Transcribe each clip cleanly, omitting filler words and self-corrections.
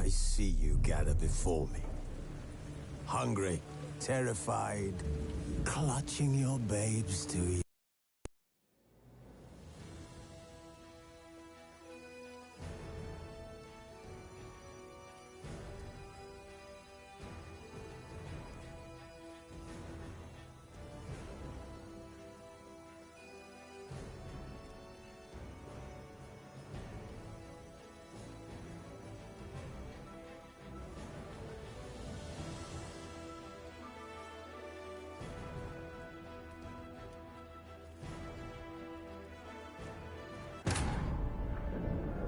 I see you gather before me. Hungry, terrified, clutching your babes to you.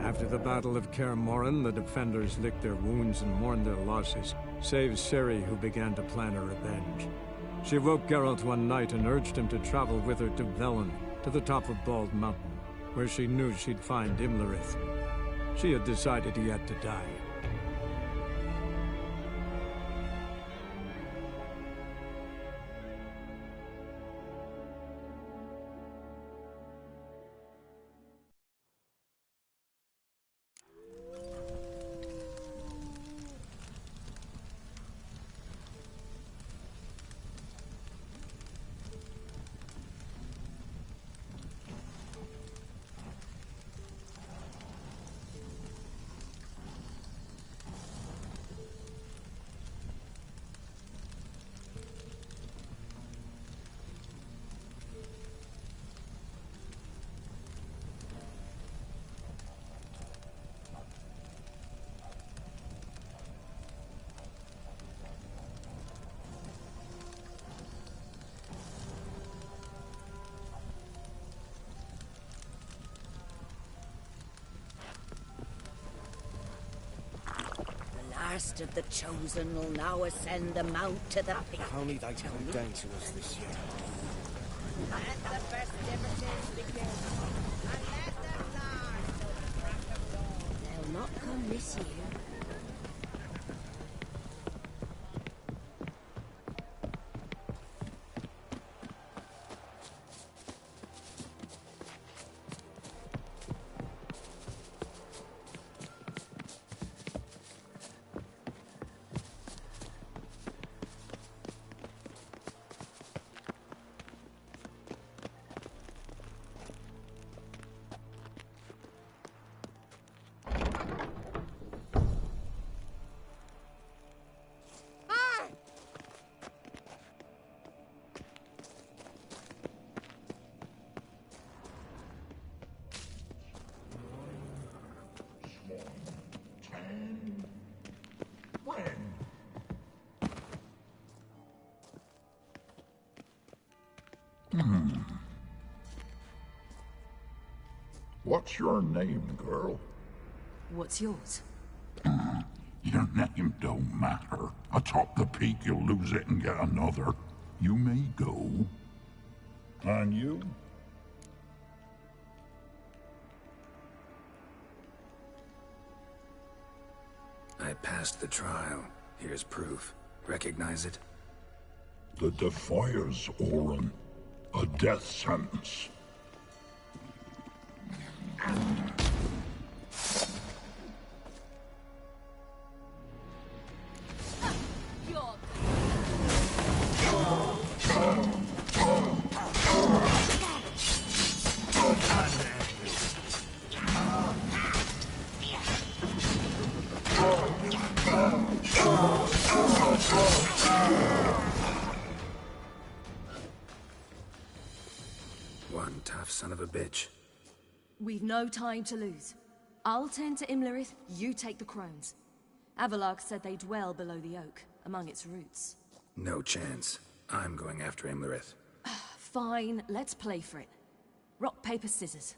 After the Battle of Kaer Morhen, the defenders licked their wounds and mourned their losses, save Ciri, who began to plan her revenge. She woke Geralt one night and urged him to travel with her to Velen, to the top of Bald Mountain, where she knew she'd find Imlerith. She had decided he had to die. Last of the Chosen will now ascend the mount to the peak. If only they'd come down to us this year. Let the festivities begin. And let them last till the crack of dawn. They'll not come this year. What's your name, girl? What's yours? Your name don't matter. Atop the peak, you'll lose it and get another. You may go. And you? I passed the trial. Here's proof. Recognize it? The Defier's Orin. A death sentence. One tough son of a bitch. We've no time to lose. I'll tend to Imlerith, you take the crones. Avalark said they dwell below the oak, among its roots. No chance. I'm going after Imlerith. Fine, let's play for it. Rock, paper, scissors.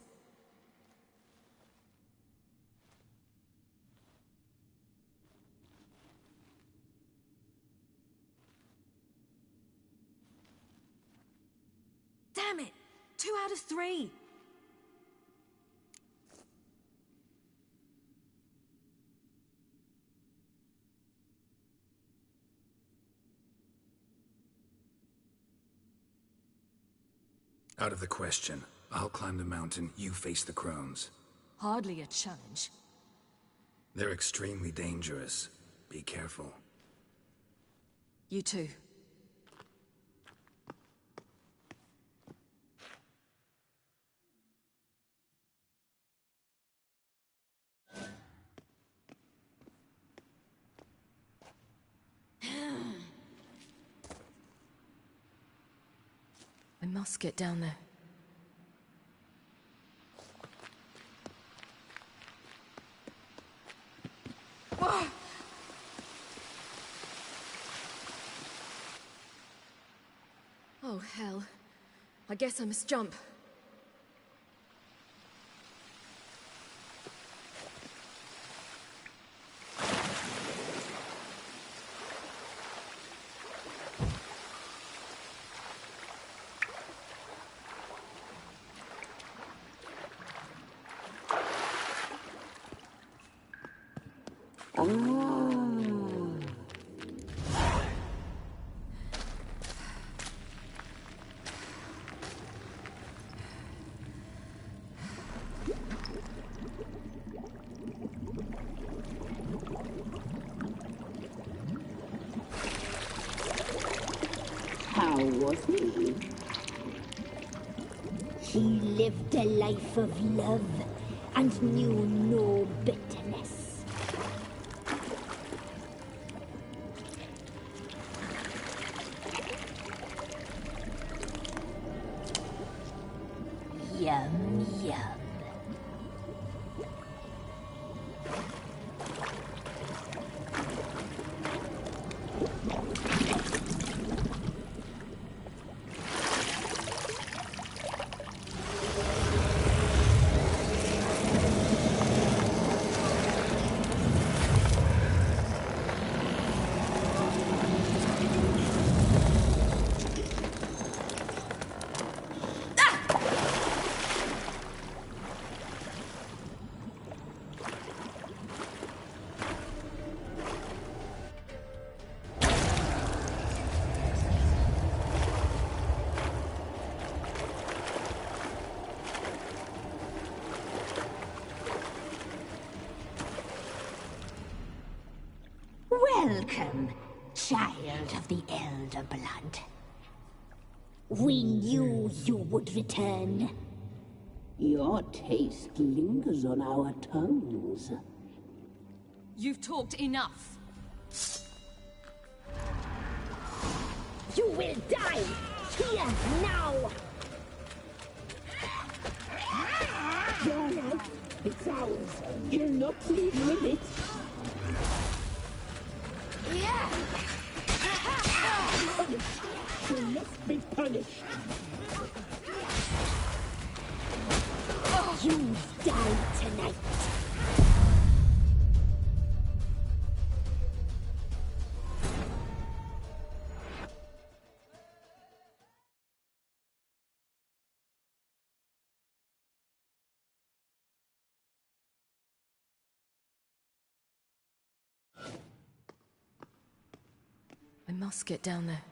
Damn it! 2 out of 3! Out of the question. I'll climb the mountain, you face the crones. Hardly a challenge. They're extremely dangerous. Be careful. You too. I must get down there. Oh, hell. I guess I must jump. How was he? He lived a life of love and knew no bitterness. Yum, yum. Welcome, child of the Elder Blood. We knew you would return. Your taste lingers on our tongues. You've talked enough. You will die here now. Your life, it's ours. You'll not leave with it. You must be punished. You die tonight. I must get down there.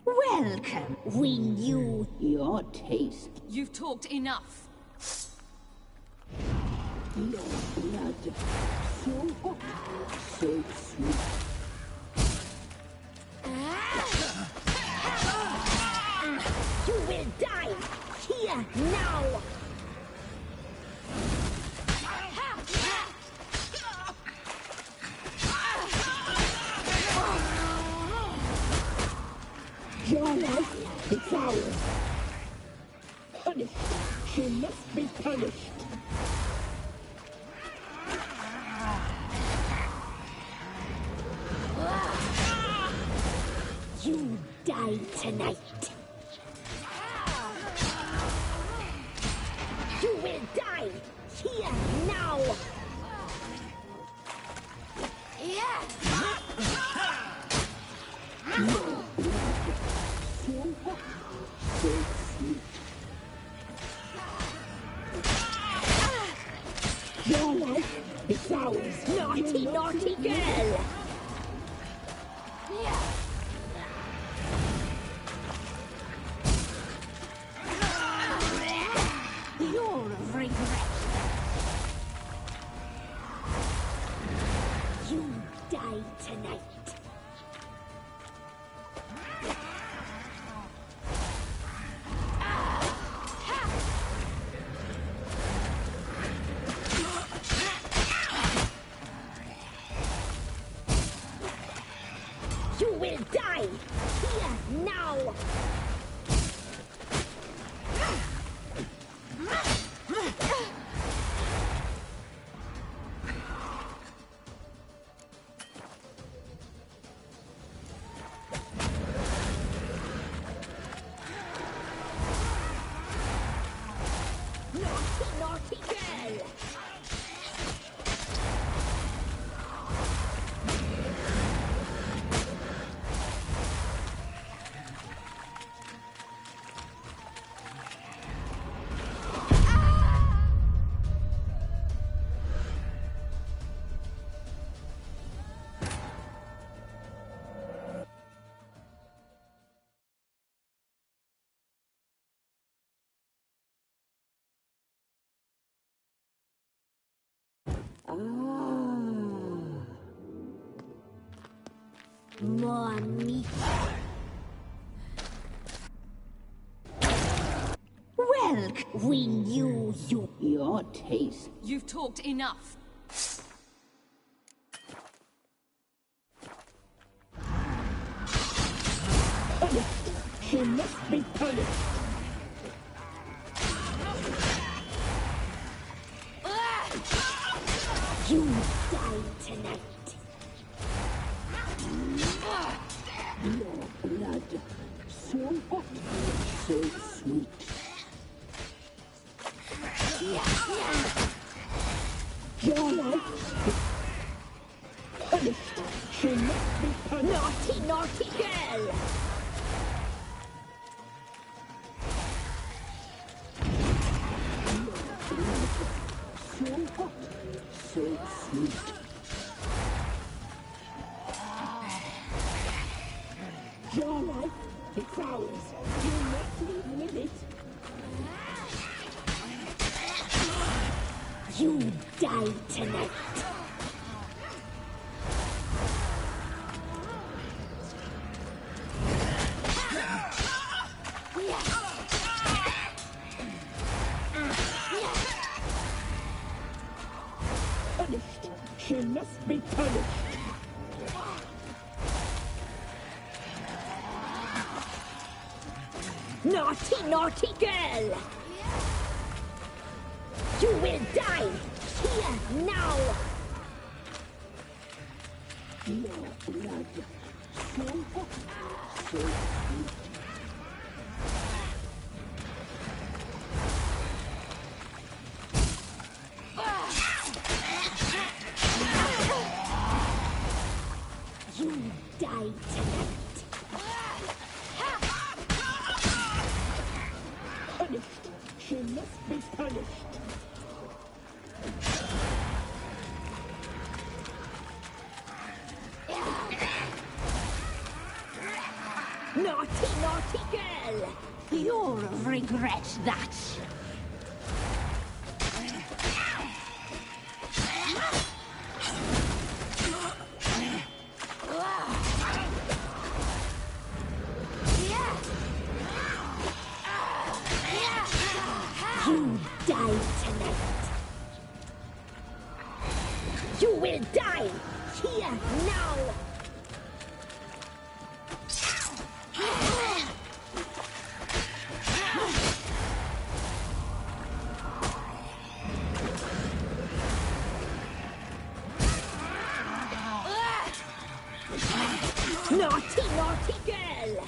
Welcome. We knew Your taste, You've talked enough. your blood, so hot, so sweet. you will die here now. Your life, it's ours. Punished. She must be punished. die tonight. You will die here now. Your life is ours. Naughty, naughty girl. You're a regret. You die tonight. You will die here now. Naughty, naughty girl. More meat. Well, we knew you. Your taste. You've talked enough. Punished. She must be punished. You die tonight. Your blood. So hot. So sweet. Your life is punished. She must be punished. Naughty, naughty girl. So hot. So sweet. Your life is ours. You must live with it. You die tonight. Punished. She must be punished. Naughty, naughty girl. You will die here now. Your blood. So hot. So sweet. You die tonight. Punished. She must be punished. Naughty, naughty girl. You'll regret that. You die tonight. You will die here now. Naughty, naughty girl.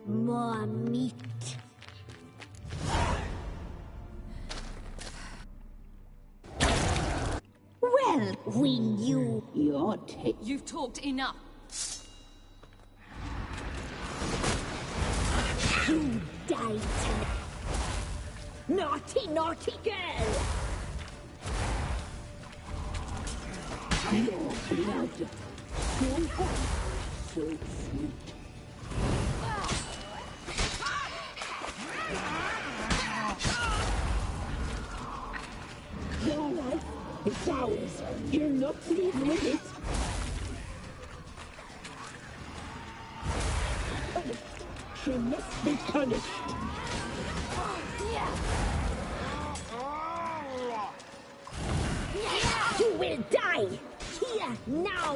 More meat. Well, we knew your taste. You've talked enough. You died tonight. Naughty, naughty girl! Your blood. So hot, so sweet. Your life is ours. You're not leaving with it. She must be punished. You will die! Here, now!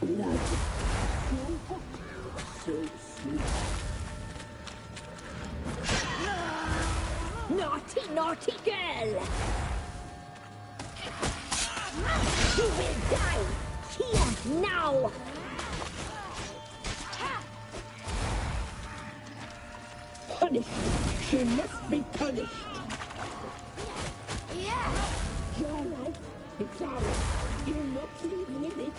Blood. So hot, so sweet. Naughty, naughty girl! You will die! Here, now! Punished. She must be punished. Your life is ours. You're not leaving with it.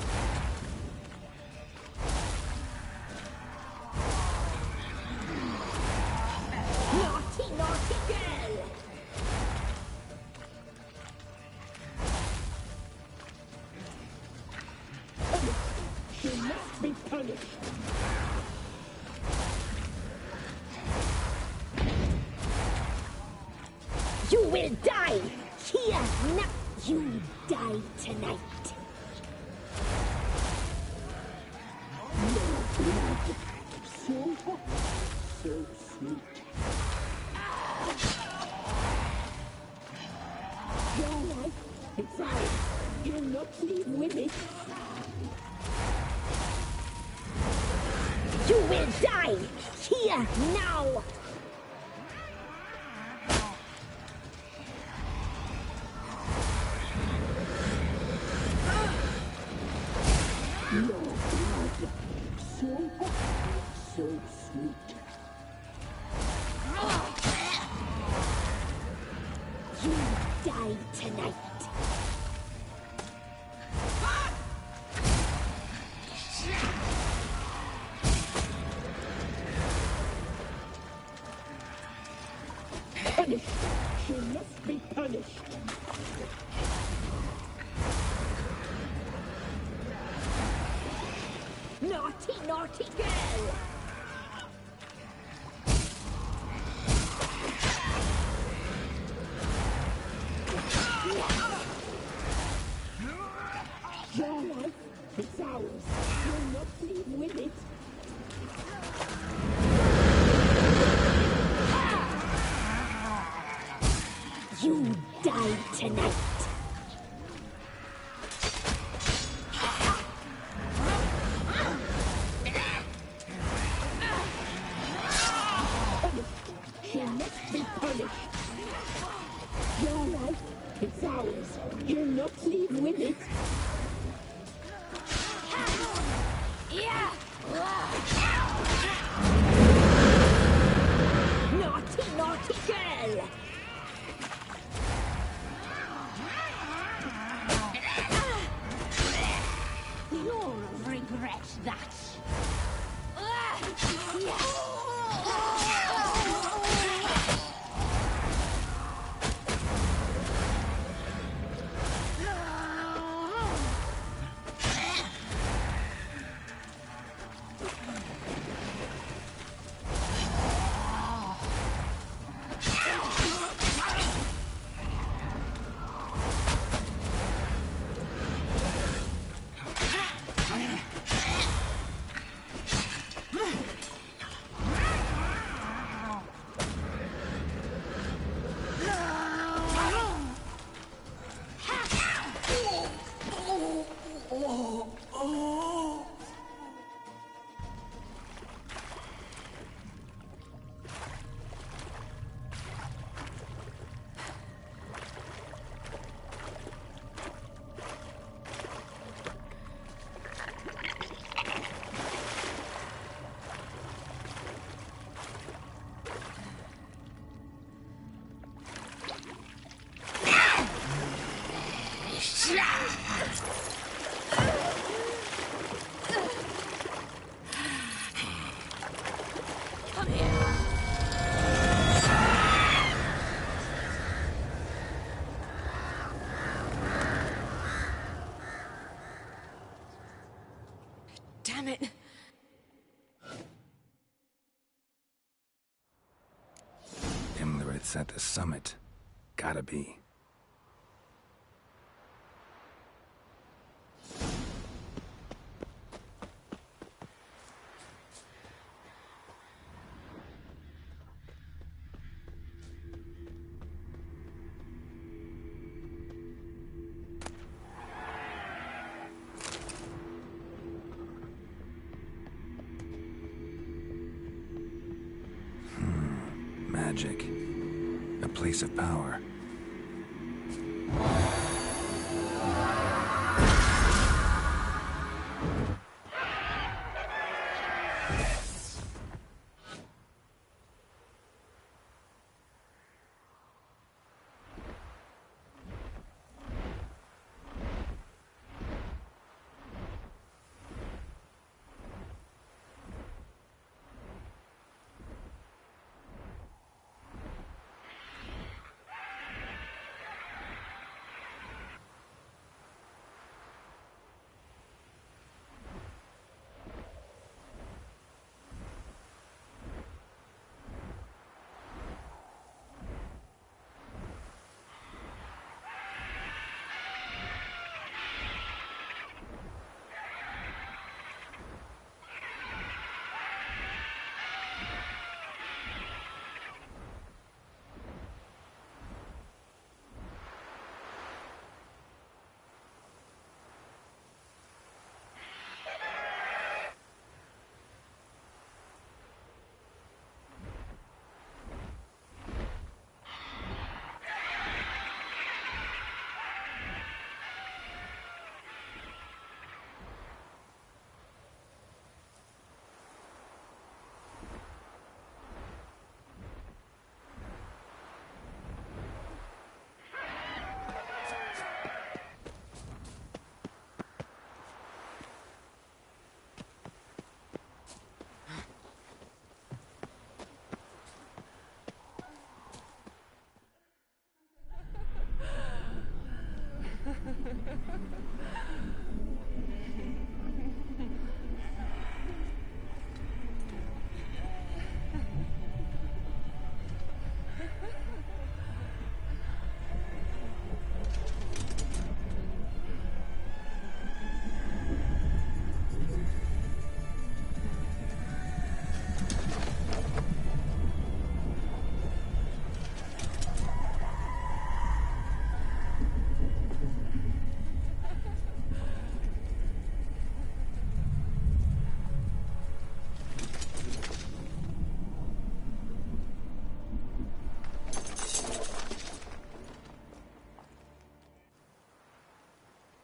Naughty, naughty girl! She must be punished. You will die! Here, now! You die tonight! Your blood. So hot, so sweet. Your life is ours. You're not leaving with it. You will die! Here, now! Your blood. So hot, so sweet. You die tonight! Punished. She must be punished. Naughty, naughty girl! Your life is ours. You're not leaving with it. You die tonight! It's at the summit. Gotta be. Magic. A place of power.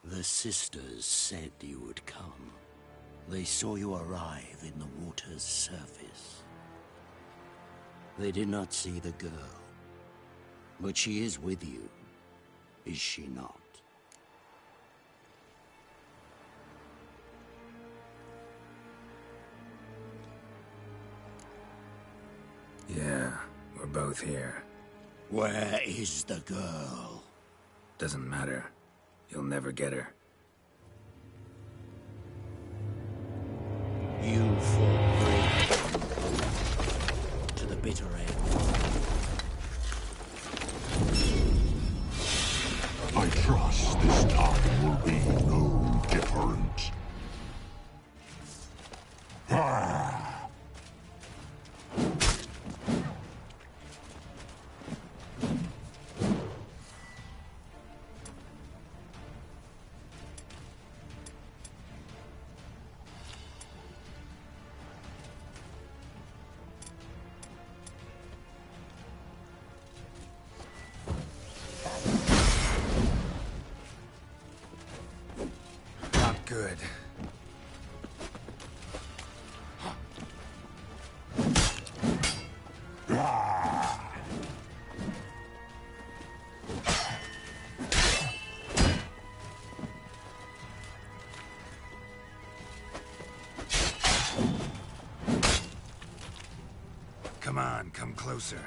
The sisters said you would come. They saw you arrive in the water's surface. They did not see the girl. But she is with you, is she not? Yeah, we're both here. Where is the girl? Doesn't matter. You'll never get her. You fall brave to the bitter end. I trust this time will be no different. Good. Come on, come closer.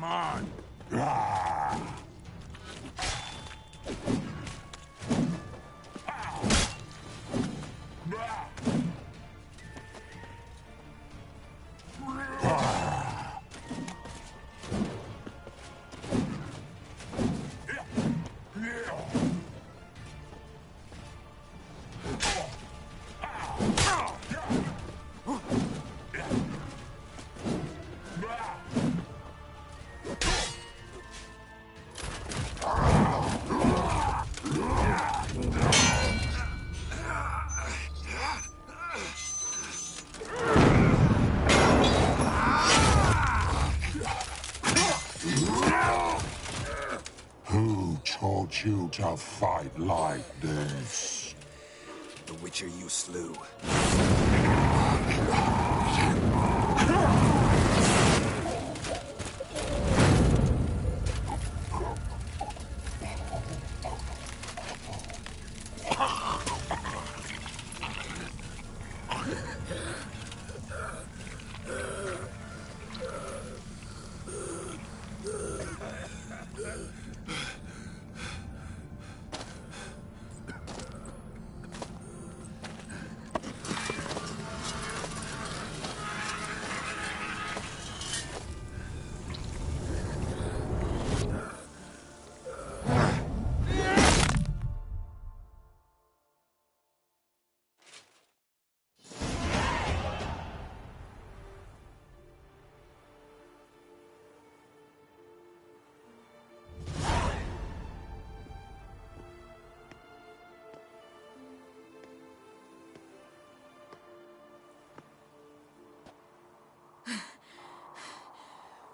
on! Ah. Who taught you to fight like this? The Witcher you slew.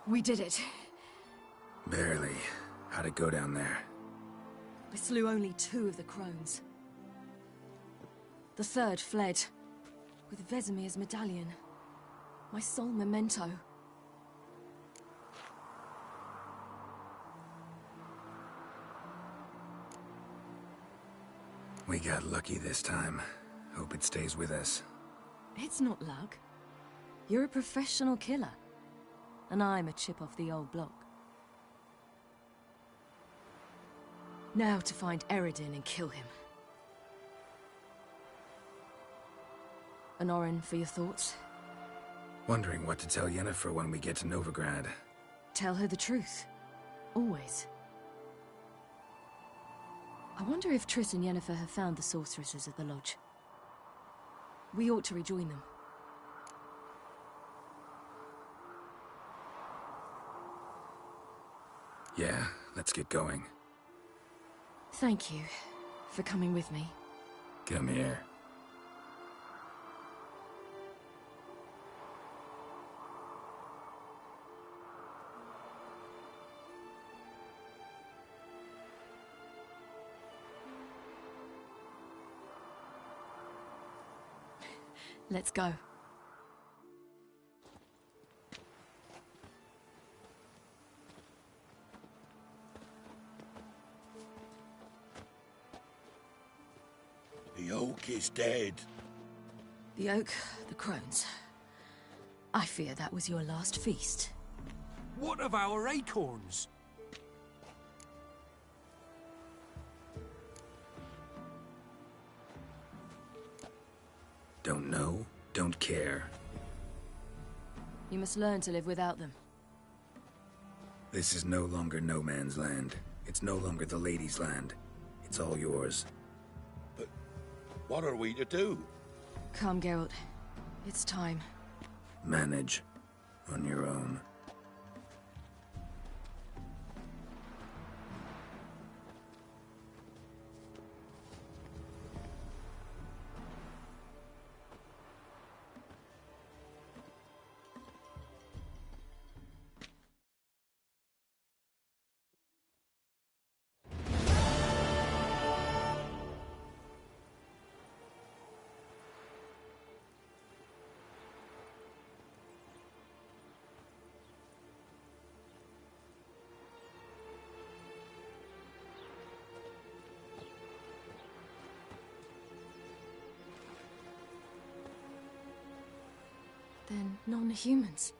We did it. Barely. How'd it go down there? I slew only 2 of the crones. The 3rd fled, with Vesemir's medallion. My sole memento. We got lucky this time. Hope it stays with us. It's not luck. You're a professional killer. And I'm a chip off the old block. Now to find Eredin and kill him. Honorin, for your thoughts? Wondering what to tell Yennefer when we get to Novigrad. Tell her the truth. Always. I wonder if Triss and Yennefer have found the sorceresses at the lodge. We ought to rejoin them. Yeah, let's get going. Thank you for coming with me. Come here. Let's go. The oak is dead. The oak, the crones. I fear that was your last feast. What of our acorns? Don't know, don't care. You must learn to live without them. This is no longer no man's land. It's no longer the lady's land. It's all yours. But what are we to do? Come, Geralt. It's time. Manage. On your own. Then non-humans.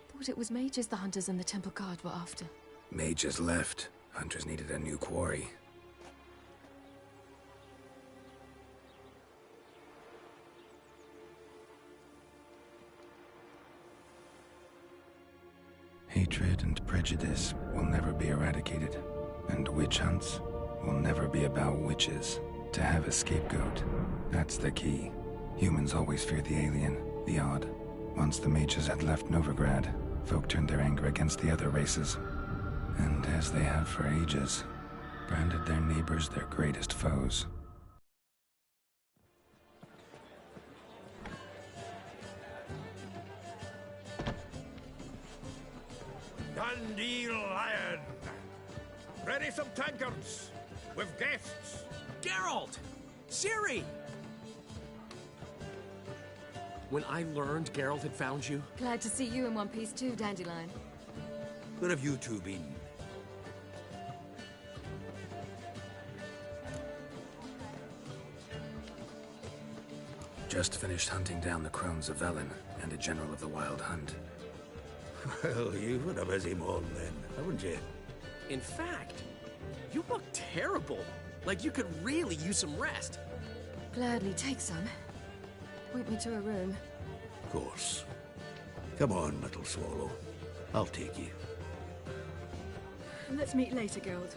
There thought it was mages the hunters and the temple guard were after. Mages left. Hunters needed a new quarry. Hatred and prejudice will never be eradicated, and witch hunts will never be about witches. To have a scapegoat, that's the key. Humans always fear the alien, the odd. Once the mages had left Novigrad, folk turned their anger against the other races. And as they have for ages, branded their neighbors their greatest foes. Dandelion! Ready some tankards! With guests! Geralt! Ciri! When I learned Geralt had found you... Glad to see you in one piece too, Dandelion. Where have you two been? Just finished hunting down the crones of Velen and a general of the Wild Hunt. Well, you've had a busy morning then, haven't you? In fact, you look terrible. Like you could really use some rest. Gladly take some. Point me to a room. Of course. Come on, little swallow. I'll take you. Let's meet later, Geralt.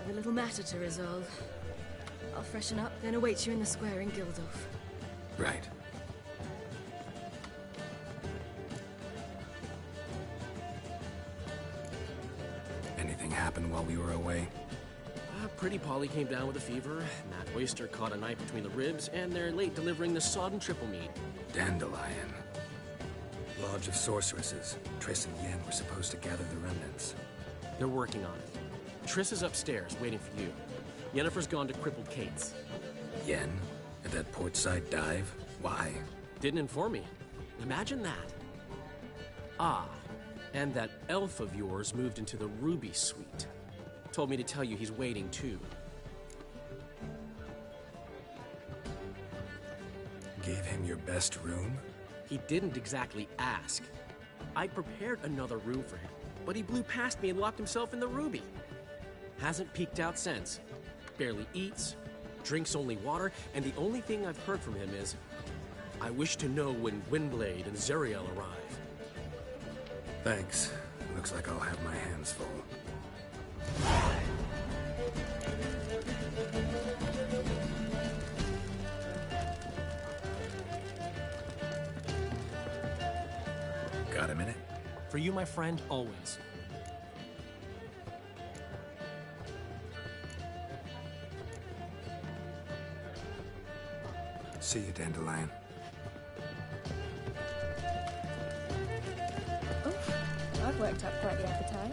I've a little matter to resolve. I'll freshen up, then await you in the square in Gildorf. Right. Anything happened while we were away? Pretty Polly came down with a fever, Matt Oyster caught a knife between the ribs, and they're late delivering the sodden triple meat. Dandelion. Lodge of Sorceresses. Triss and Yen were supposed to gather the remnants. They're working on it. Triss is upstairs, waiting for you. Yennefer's gone to Crippled Kate's. Yen? At that portside dive? Why? Didn't inform me. Imagine that. Ah, and that elf of yours moved into the Ruby Suite. Told me to tell you he's waiting too. Gave him your best room? He didn't exactly ask. I prepared another room for him, but he blew past me and locked himself in the Ruby. Hasn't peeked out since. Barely eats, drinks only water, and the only thing I've heard from him is, I wish to know when Windblade and Zeriel arrive. Thanks. Looks like I'll have my hands full. Got a minute? For you, my friend, always. See you, Dandelion. Oh, I've worked up quite the appetite.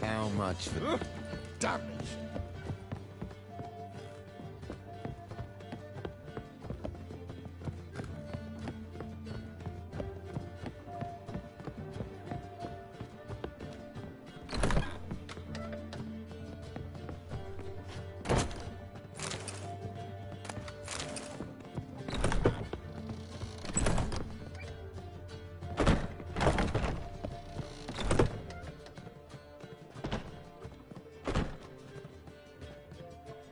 How much for... Damn it!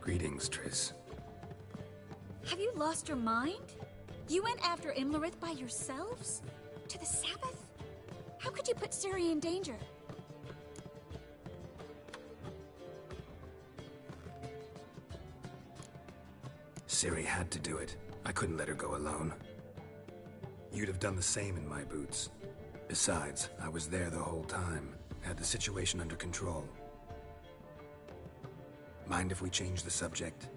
Greetings, Triss. Have you lost your mind? You went after Imlerith by yourselves? To the Sabbath? How could you put Ciri in danger? Ciri had to do it. I couldn't let her go alone. You'd have done the same in my boots. Besides, I was there the whole time. Had the situation under control. Mind if we change the subject?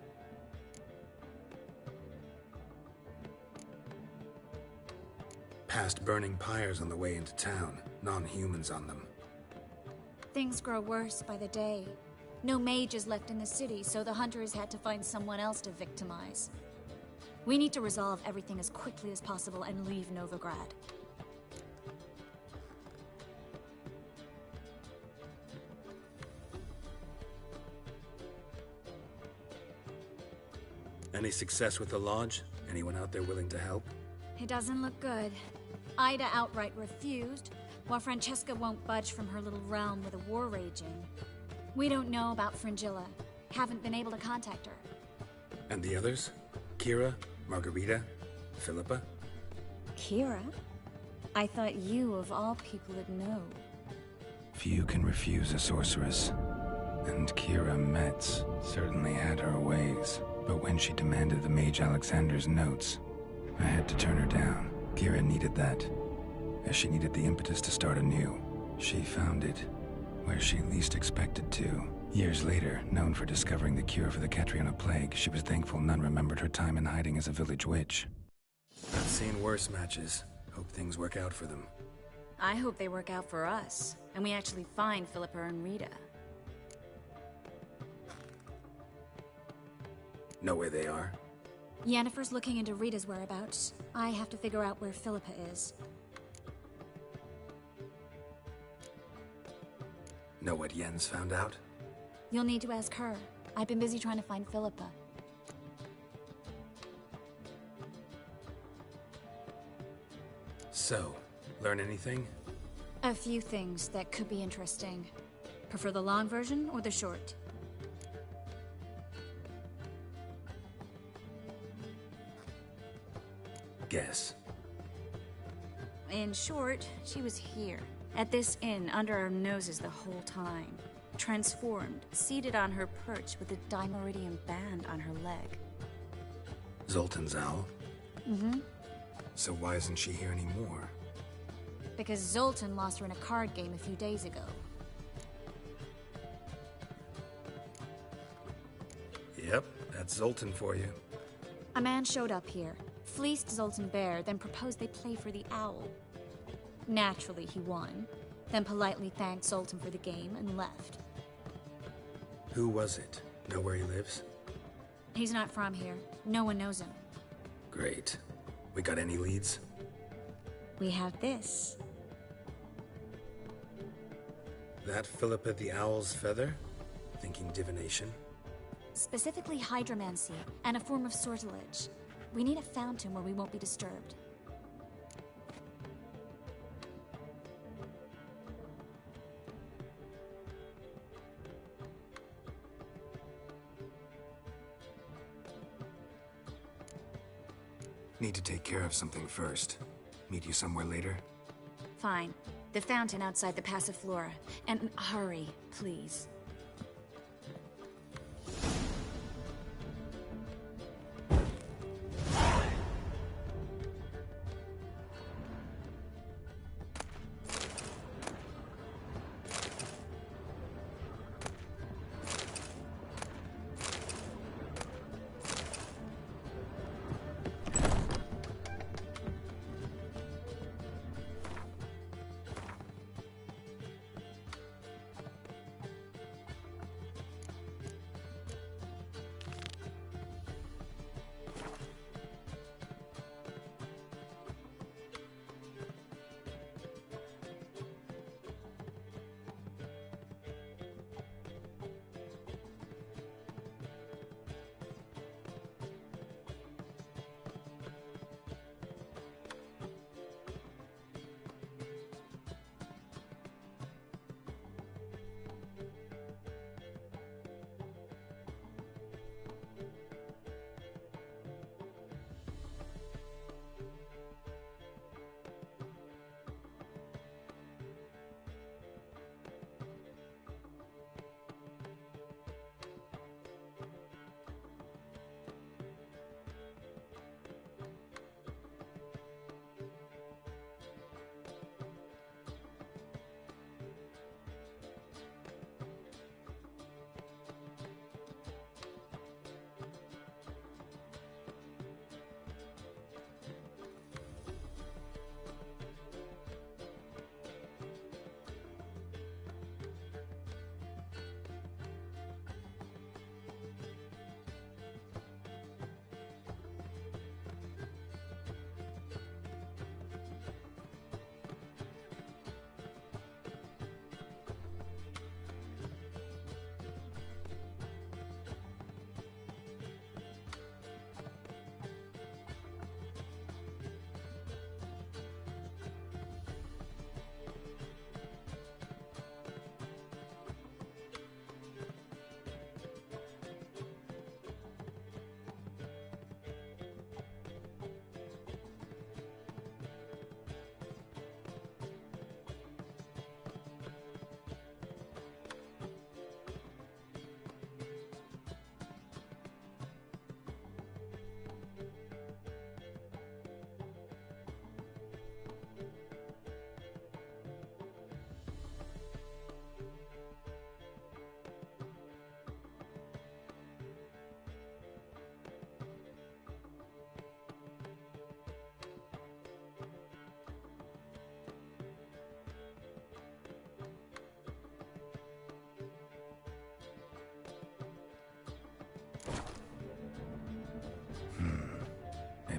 Past burning pyres on the way into town. Non-humans on them. Things grow worse by the day. No mages left in the city, so the hunters had to find someone else to victimize. We need to resolve everything as quickly as possible and leave Novigrad. Any success with the Lodge? Anyone out there willing to help? It doesn't look good. Ida outright refused, while Francesca won't budge from her little realm with a war raging. We don't know about Fringilla. Haven't been able to contact her. And the others? Kira? Margarita? Philippa? Kira? I thought you, of all people, would know. Few can refuse a sorceress. And Kira Metz certainly had her ways. But when she demanded the Mage Alexander's notes, I had to turn her down. Kira needed that, as she needed the impetus to start anew. She found it where she least expected to. Years later, known for discovering the cure for the Catriona plague, she was thankful none remembered her time in hiding as a village witch. I've seen worse matches. Hope things work out for them. I hope they work out for us, and we actually find Philippa and Rita. Know where they are? Yennefer's looking into Rita's whereabouts. I have to figure out where Philippa is. Know what Yen's found out? You'll need to ask her. I've been busy trying to find Philippa. So, learn anything? A few things that could be interesting. Prefer the long version or the short? Guess. In short, she was here, at this inn, under our noses the whole time. Transformed, seated on her perch with a dimeridian band on her leg. Zoltan's owl? Mm-hmm. So why isn't she here anymore? Because Zoltan lost her in a card game a few days ago. Yep, that's Zoltan for you. A man showed up here, fleeced Zoltan bare, then proposed they play for the owl. Naturally, he won, then politely thanked Zoltan for the game and left. Who was it? Know where he lives? He's not from here. No one knows him. Great. We got any leads? We have this. That Philippa the Owl's feather? Thinking divination? Specifically hydromancy, and a form of sortilege. We need a fountain where we won't be disturbed. Need to take care of something first. Meet you somewhere later? Fine. The fountain outside the Passiflora. And hurry, please.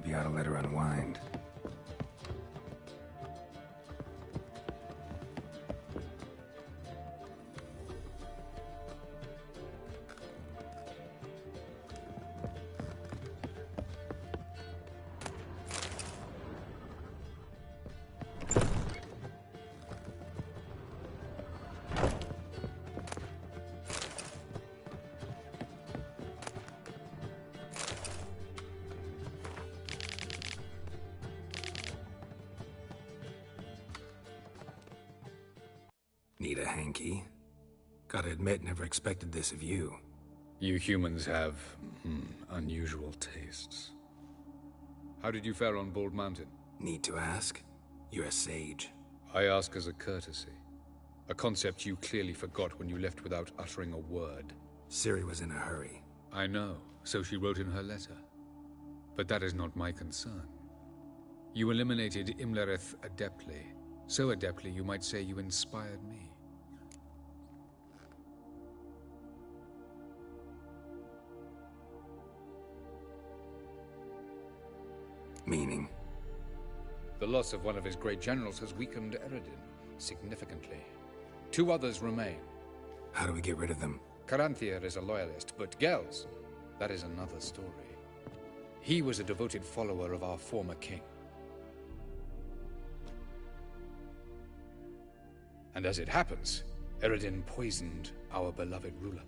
Maybe I ought to let her unwind. Need a hanky? Gotta admit, never expected this of you. You humans have, unusual tastes. How did you fare on Bald Mountain? Need to ask? You're a sage. I ask as a courtesy. A concept you clearly forgot when you left without uttering a word. Ciri was in a hurry. I know, so she wrote in her letter. But that is not my concern. You eliminated Imlerith adeptly. So adeptly, you might say you inspired me. Meaning? The loss of one of his great generals has weakened Eredin significantly. 2 others remain. How do we get rid of them? Caranthier is a loyalist, but Gels, that is another story. He was a devoted follower of our former king. And as it happens, Eredin poisoned our beloved ruler.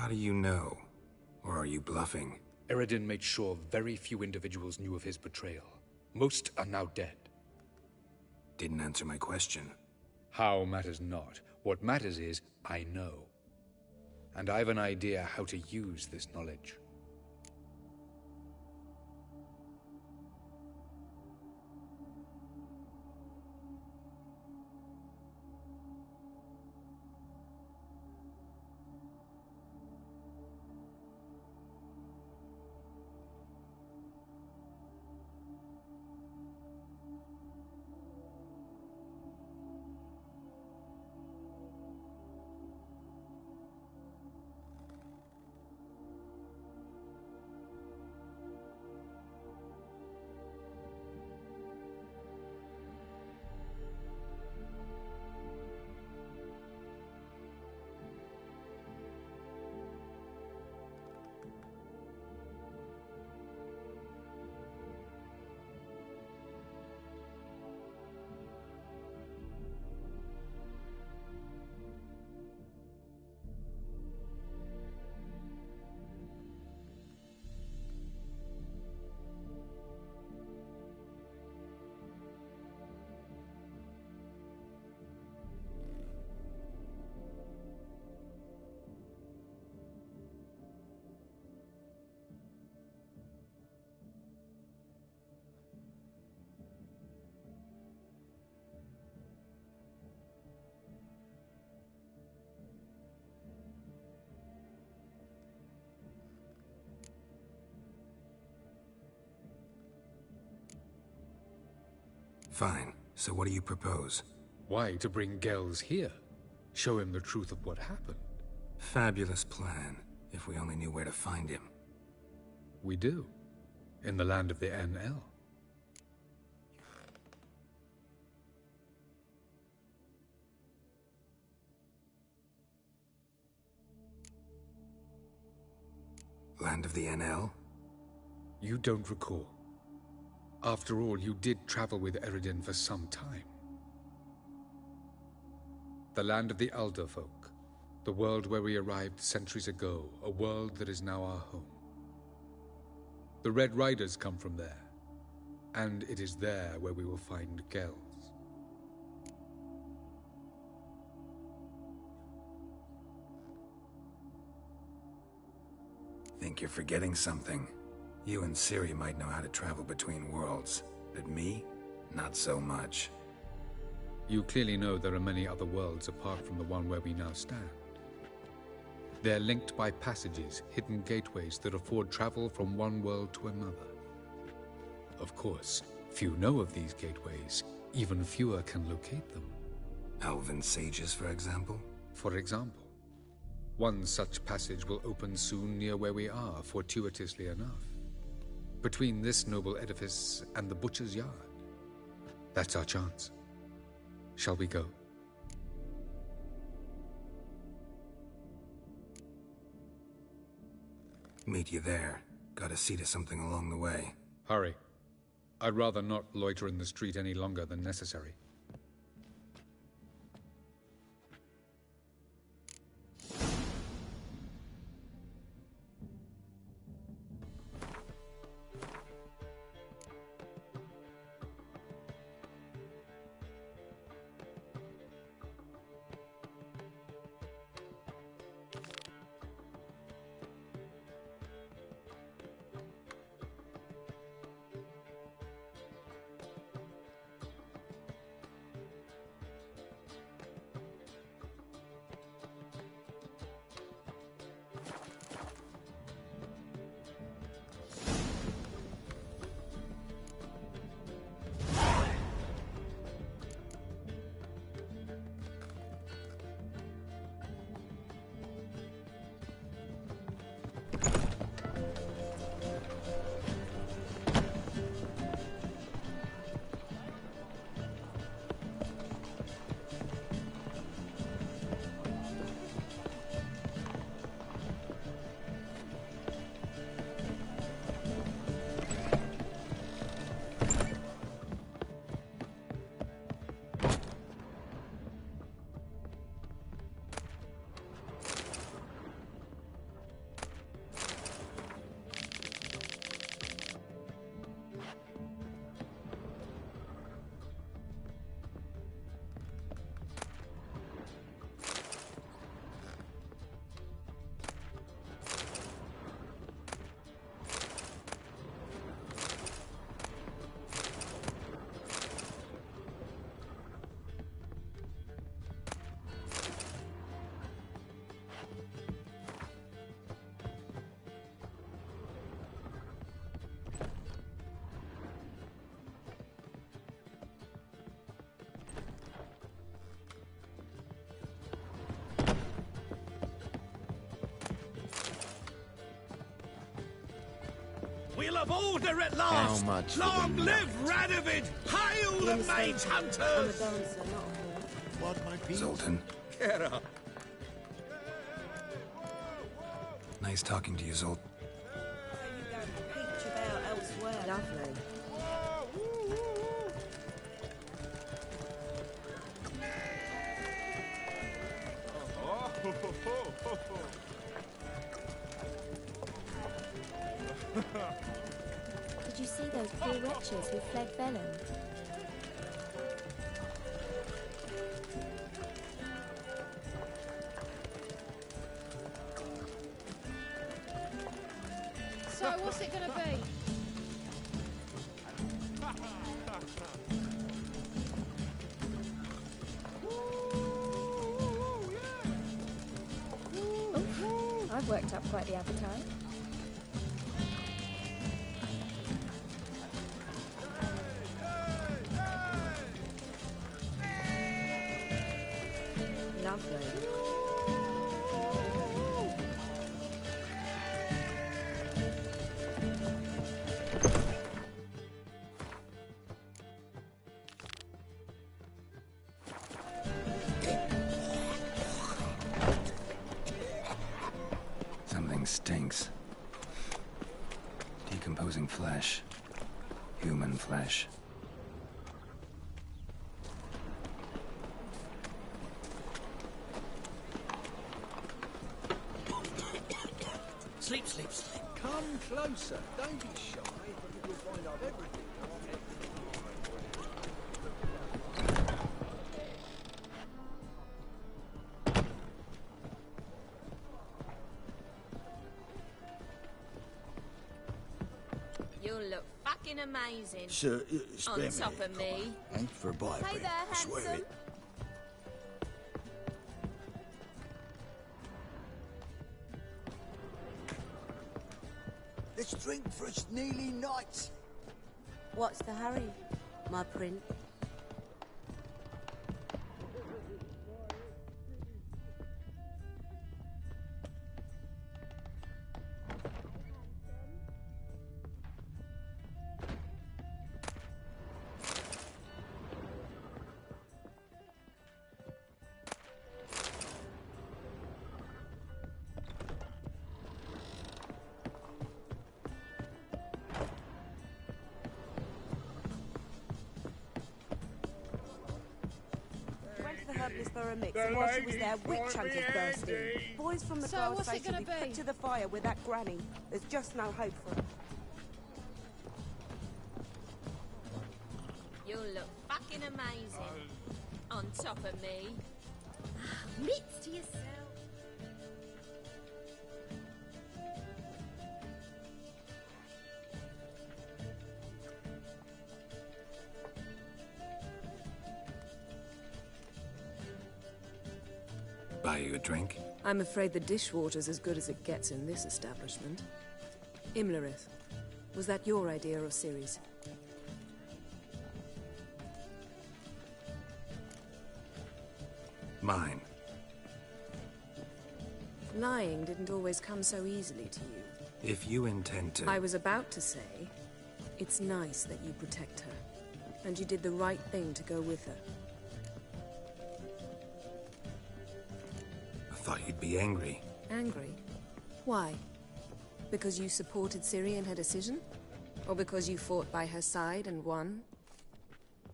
How do you know? Or are you bluffing? Eredin made sure very few individuals knew of his betrayal. Most are now dead. Didn't answer my question. How matters not. What matters is, I know. And I've an idea how to use this knowledge. Fine. So what do you propose? Why, to bring Gels here. Show him the truth of what happened. Fabulous plan, if we only knew where to find him. We do. In the land of the NL. Land of the NL? You don't recall. After all, you did travel with Eredin for some time. The land of the Elder Folk. The world where we arrived centuries ago. A world that is now our home. The Red Riders come from there. And it is there where we will find Gels. Think you're forgetting something. You and Ciri might know how to travel between worlds, but me? Not so much. You clearly know there are many other worlds apart from the one where we now stand. They're linked by passages, hidden gateways that afford travel from one world to another. Of course, few know of these gateways. Even fewer can locate them. Elven sages, for example? For example. One such passage will open soon near where we are, fortuitously enough. Between this noble edifice and the butcher's yard. That's our chance. Shall we go? Meet you there. Gotta see to something along the way. Hurry. I'd rather not loiter in the street any longer than necessary. border at How last! much for Long the live Radovid! Hail the mage I'm a hunters! dancer, not a whore. What might be? Zoltan, Get up. nice talking to you, Zolt. You go peach about elsewhere. Lovely. Did you see those poor wretches who fled Velen? So, what's it gonna be? I've worked up quite the appetite. Lovely. Something stinks. Decomposing flesh. Human flesh. Sleep, sleep, sleep. Come closer. Don't be shy. You'll find out everything. You'll look fucking amazing. Sir, spare On me. top of me. Ain't for bribery. Hey there, Swear handsome. it. Let's drink for its nearly night. What's the hurry, my prince? For a mix, and while she was there, witch hunters burst in. Boys from the So gas what's it station gonna be put be? to the fire with that granny. There's just no hope for her. You'll look fucking amazing. On top of me. Mitts to yourself. Buy you a drink? I'm afraid the dishwater's as good as it gets in this establishment. Imlerith, was that your idea or Ciri's? Mine. Lying didn't always come so easily to you. If you intend to... I was about to say, it's nice that you protect her. And you did the right thing to go with her. I thought you'd be angry. Angry? Why? Because you supported Ciri in her decision? Or because you fought by her side and won?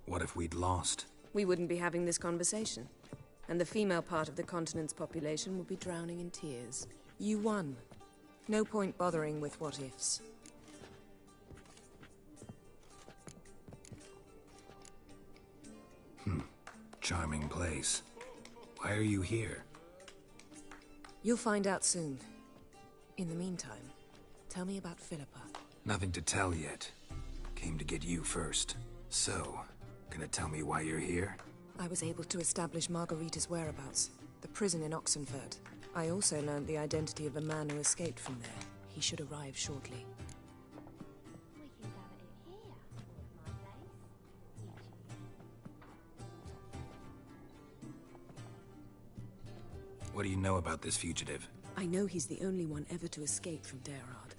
What if we'd lost? We wouldn't be having this conversation. And the female part of the continent's population would be drowning in tears. You won. No point bothering with what-ifs. Charming place. Why are you here? You'll find out soon. In the meantime, tell me about Philippa. Nothing to tell yet. Came to get you first. So, gonna tell me why you're here? I was able to establish Margarita's whereabouts. The prison in Oxenfurt. I also learned the identity of a man who escaped from there. He should arrive shortly. What do you know about this fugitive? I know he's the only one ever to escape from Daerard.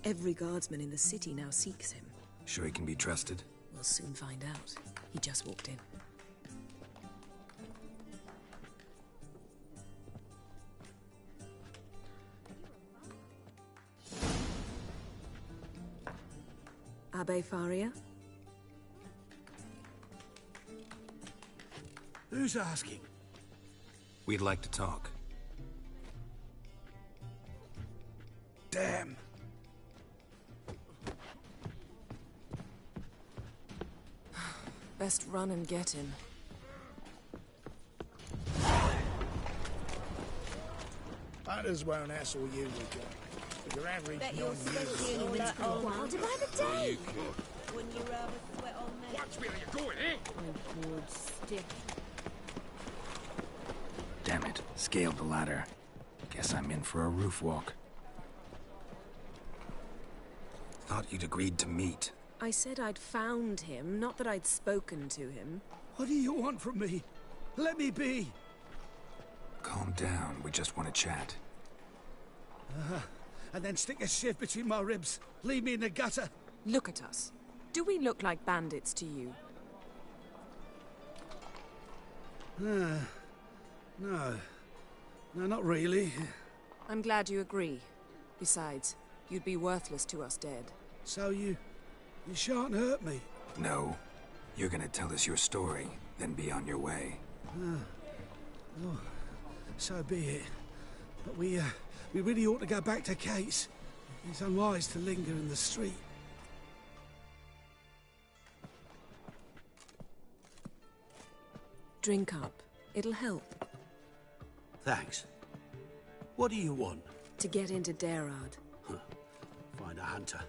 Every guardsman in the city now seeks him. Sure he can be trusted? We'll soon find out. He just walked in. Abbe Faria? Who's asking? We'd like to talk. Damn. Best run and get him. Hunters won't hassle you with that. Your average Bet you're non-user. sweating all that old Wilder by the day. Wouldn't you rather sweat on me? Watch where you're going, eh? I'm bored stiff. Damn it. Scaled the ladder. Guess I'm in for a roof walk. Thought you'd agreed to meet. I said I'd found him, not that I'd spoken to him. What do you want from me? Let me be. Calm down. We just want to chat. And then stick a shiv between my ribs. Leave me in the gutter. Look at us. Do we look like bandits to you? No. No, not really. I'm glad you agree. Besides, you'd be worthless to us dead. So you shan't hurt me. No. You're gonna tell us your story, then be on your way. Oh, so be it. But we really ought to go back to Kate's. It's unwise to linger in the street. Drink up. It'll help. Thanks. What do you want? To get into Darad. Find a hunter.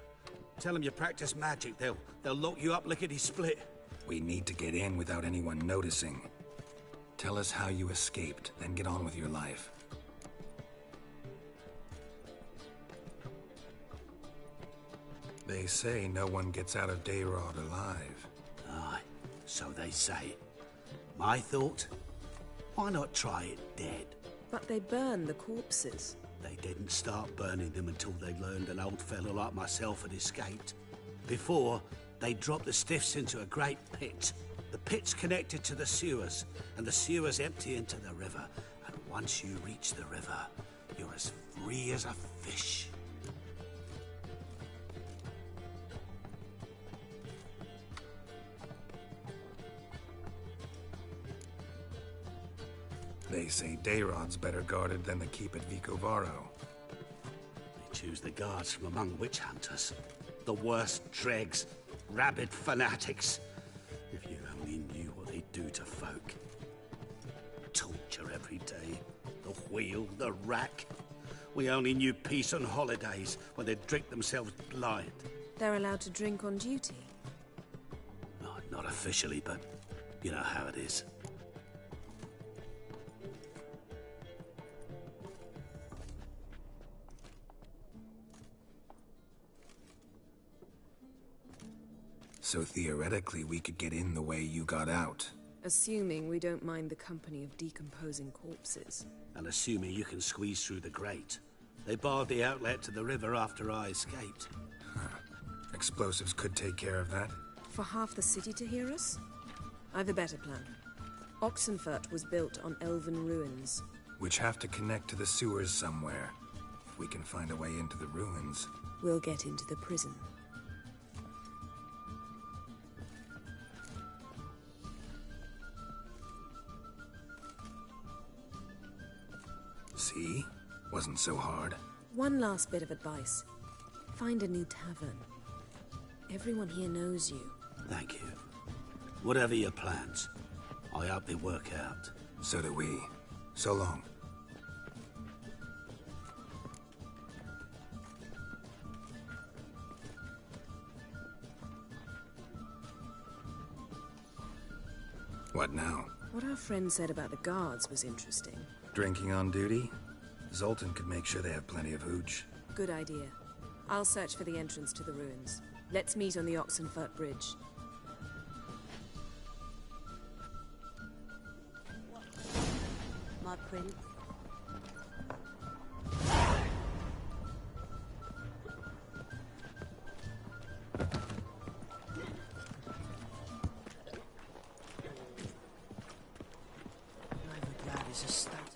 Tell them you practice magic. They'll lock you up lickety-split. We need to get in without anyone noticing. Tell us how you escaped, then get on with your life. They say no one gets out of Dayrod alive. Aye, so they say. My thought? Why not try it dead? But they burn the corpses. They didn't start burning them until they learned an old fellow like myself had escaped. Before, they dropped the stiffs into a great pit. The pit's connected to the sewers, and the sewers empty into the river. And once you reach the river, you're as free as a fish. They say Dayrod's better guarded than the keep at Vicovaro. They choose the guards from among witch hunters. The worst dregs, rabid fanatics. If you only knew what they do to folk. Torture every day. The wheel, the rack. We only knew peace on holidays when they'd drink themselves blind. They're allowed to drink on duty? Not officially, but you know how it is. So theoretically, we could get in the way you got out. Assuming we don't mind the company of decomposing corpses. And assuming you can squeeze through the grate. They barred the outlet to the river after I escaped. Explosives could take care of that. For half the city to hear us? I've a better plan. Oxenfurt was built on elven ruins. Which have to connect to the sewers somewhere. If we can find a way into the ruins. We'll get into the prison. See? Wasn't so hard. One last bit of advice. Find a new tavern. Everyone here knows you. Thank you. Whatever your plans, I hope they work out. So do we. So long. What now? What our friend said about the guards was interesting. Drinking on duty? Zoltan could make sure they have plenty of hooch. Good idea. I'll search for the entrance to the ruins. Let's meet on the Oxenfurt Bridge. My prince. There's a state of...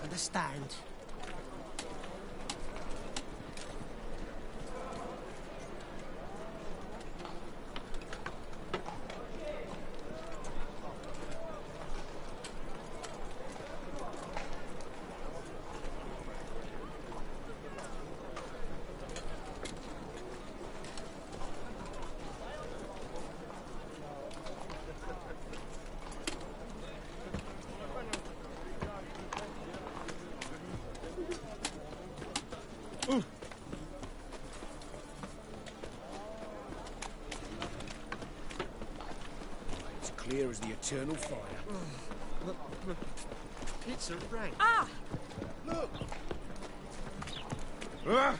Understand? Clear as the eternal fire. It's a rank. Ah! Look! Ah!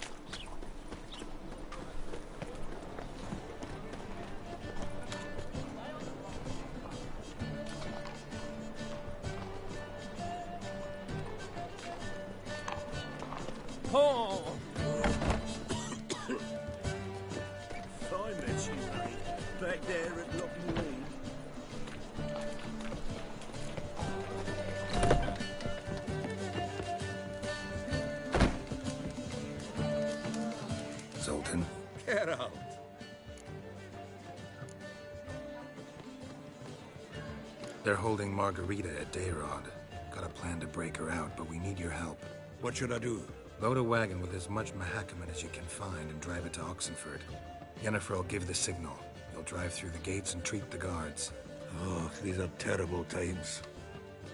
Oh! I met you, mate. Back there at Lock and Lead. Zoltan. Get out. They're holding Margarita at Dayrod. Got a plan to break her out, but we need your help. What should I do? Load a wagon with as much Mahakaman as you can find and drive it to Oxenford. Yennefer will give the signal. You'll drive through the gates and treat the guards. Oh, these are terrible times.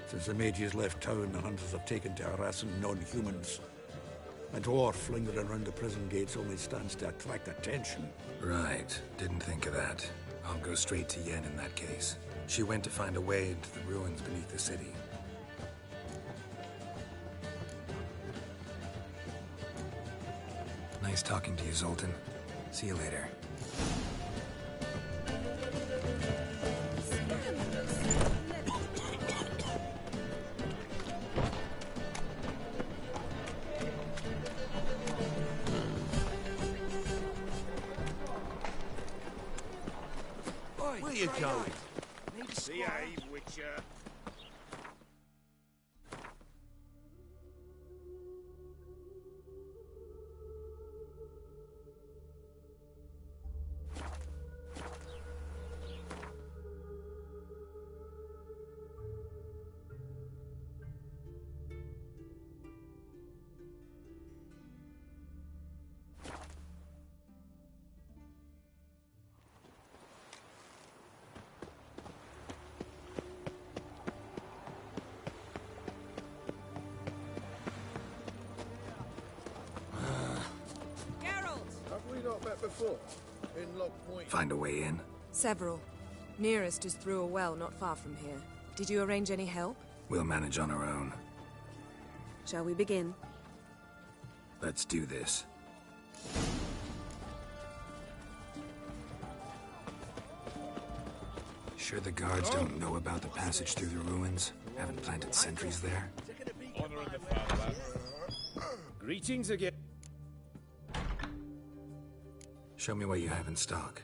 Since the mages left town, the hunters have taken to harassing non-humans. A dwarf lingering around the prison gates only stands to attract attention. Right. Didn't think of that. I'll go straight to Yen in that case. She went to find a way into the ruins beneath the city. Nice talking to you, Zoltan. See you later. Where you going? Behave, Witcher. Before, in Lock Point. Find a way in? Several. Nearest is through a well not far from here. Did you arrange any help? We'll manage on our own. Shall we begin? Let's do this. Sure the guards don't know about the passage through the ruins? Haven't planted sentries there? Greetings again. Show me what you have in stock.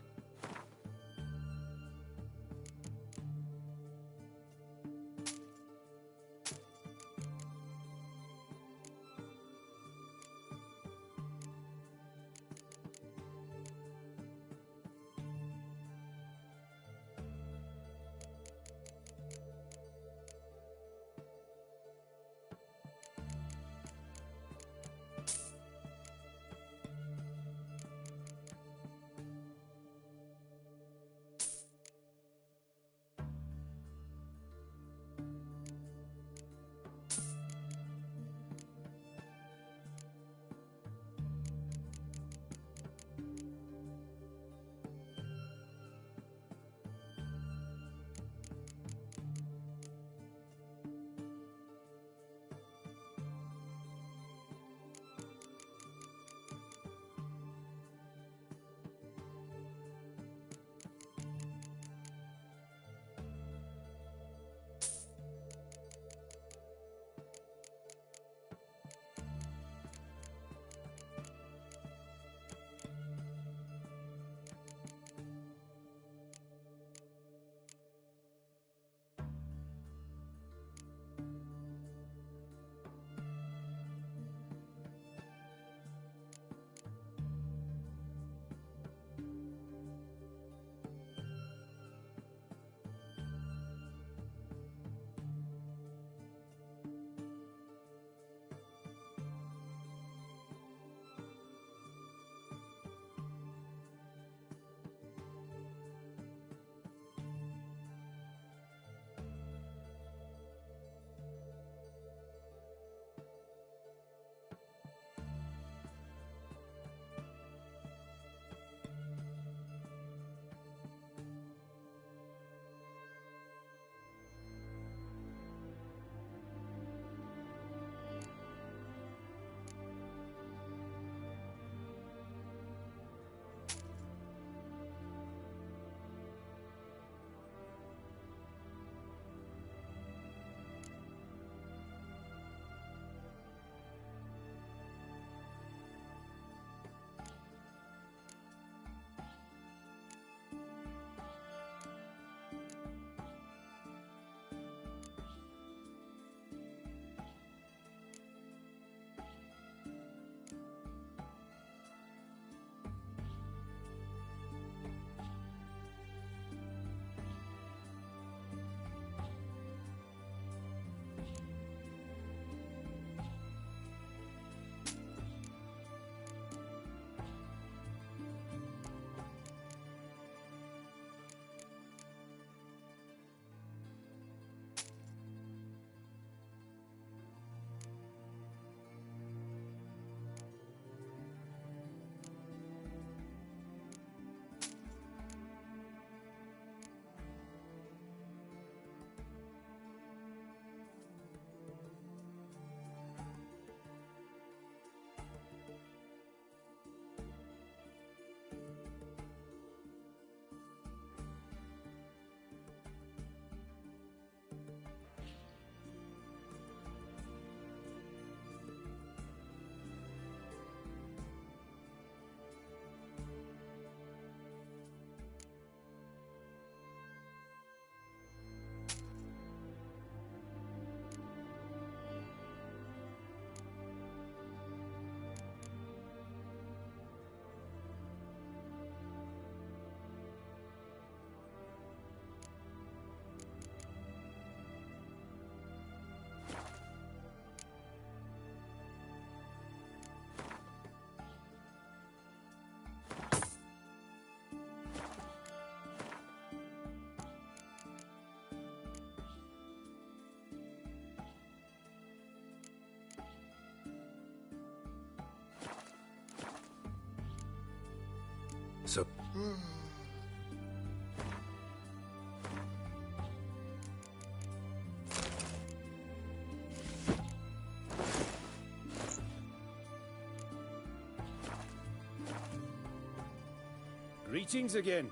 Greetings again.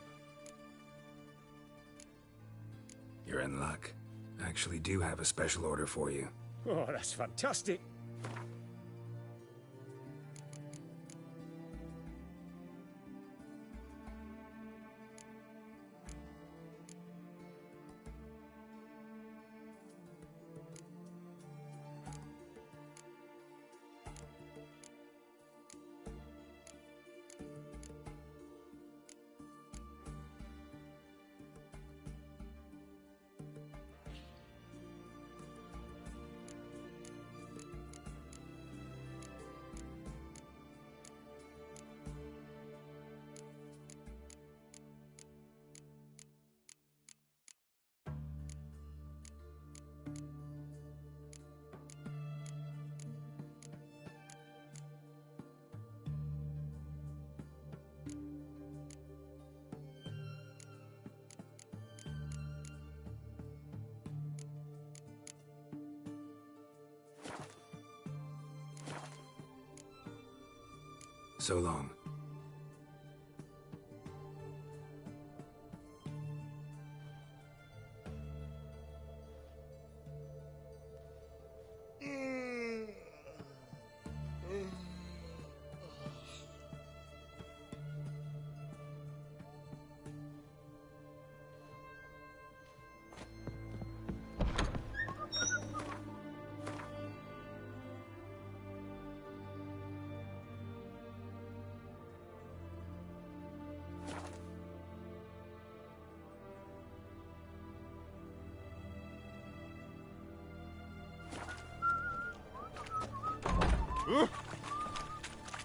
You're in luck. I actually do have a special order for you. Oh, that's fantastic. So long.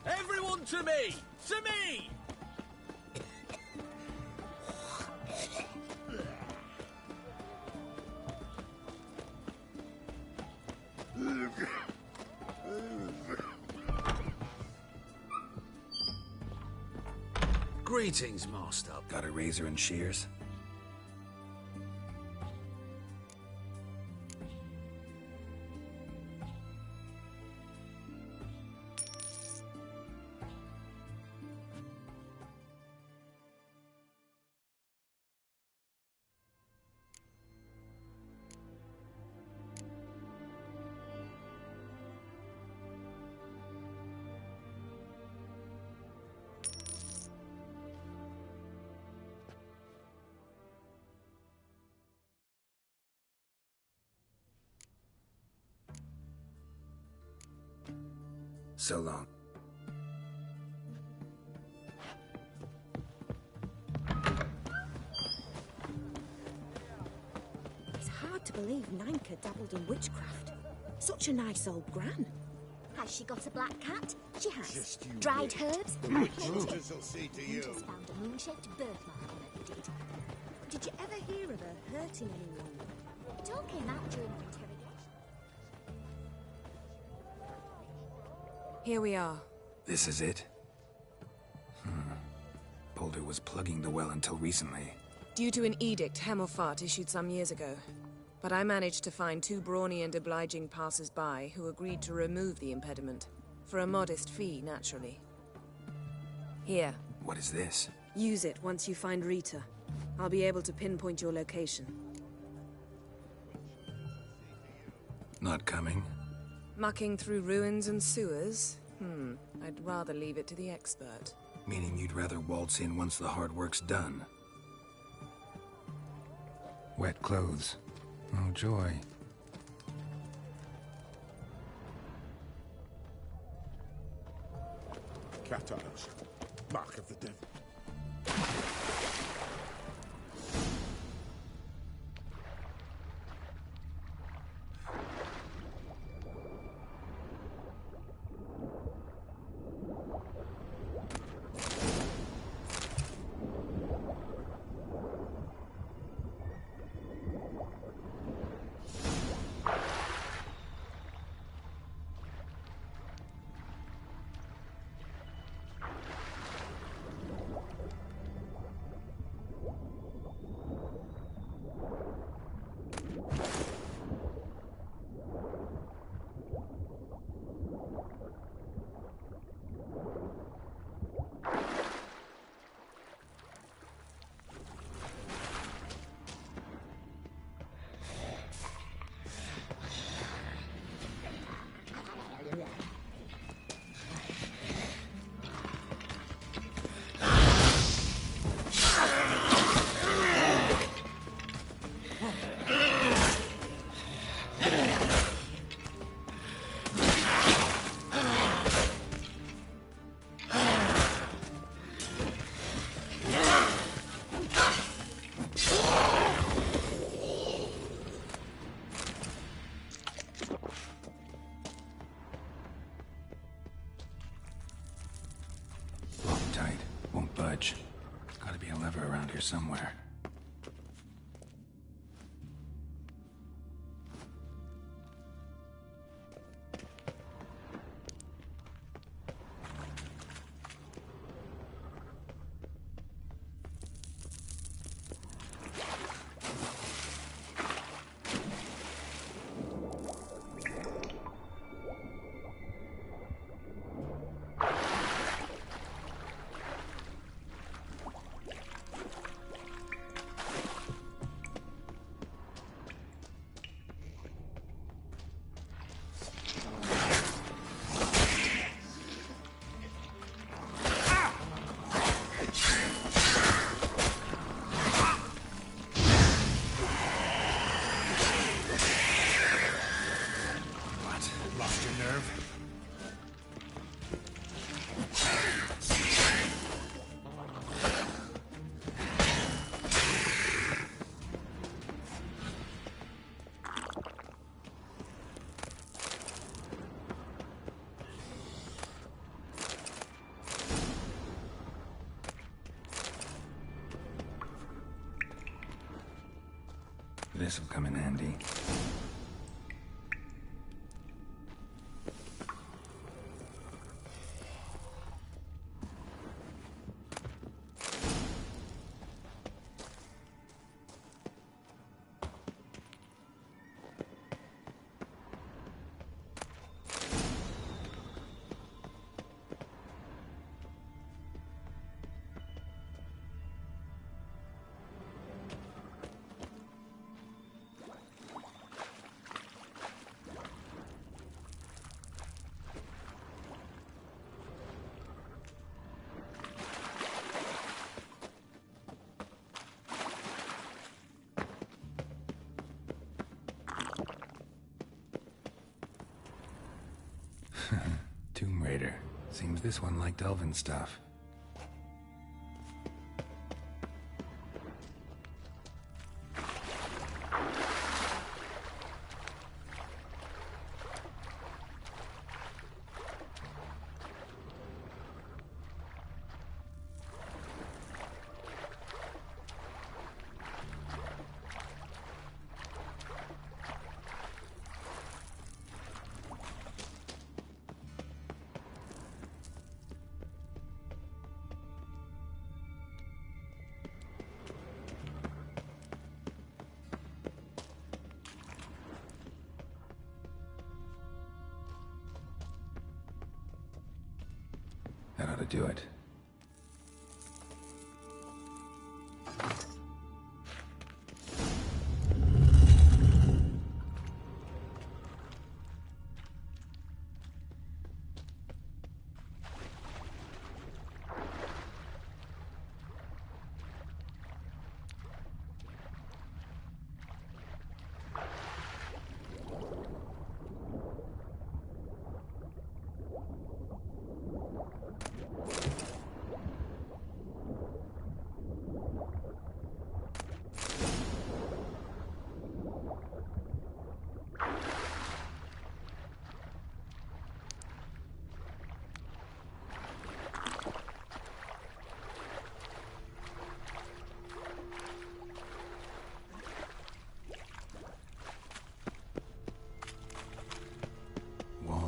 Everyone to me! To me! Greetings, Master. Got a razor and shears? So long. It's hard to believe Nanka dabbled in witchcraft. Such a nice old gran. Has she got a black cat? She has. Just you Dried wait. herbs? The and witch plenty. hunters will see to you. Just found a moon-shaped birthmark on her, he did. Did you ever hear of her hurting anyone? It all came out during the interrogation. Here we are. This is it? Boulder was plugging the well until recently. Due to an edict Hemmelfart issued some years ago. But I managed to find two brawny and obliging passers-by who agreed to remove the impediment. For a modest fee, naturally. Here. What is this? Use it once you find Rita. I'll be able to pinpoint your location. Not coming? Mucking through ruins and sewers? I'd rather leave it to the expert. Meaning you'd rather waltz in once the hard work's done. Wet clothes. Oh, joy. Cat eyes. Mark of the devil. somewhere. This'll come in handy. Tomb Raider. Seems this one liked elven stuff. That ought to do it.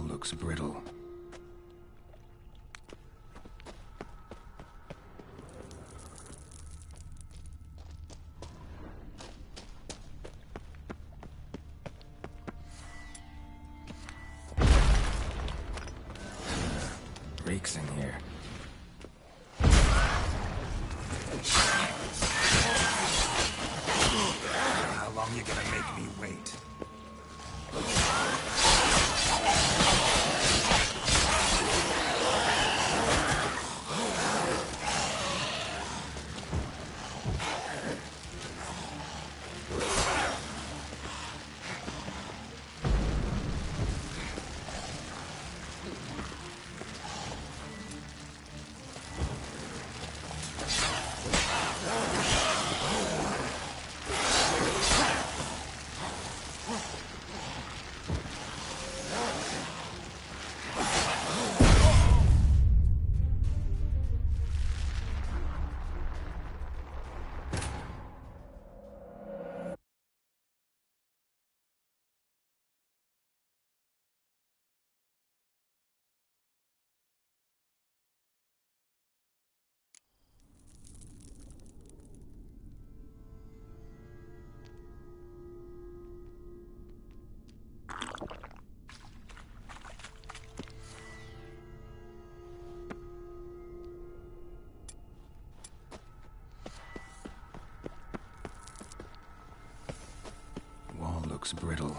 Looks brittle. Reeks in here. How long you gonna make me wait? looks brittle.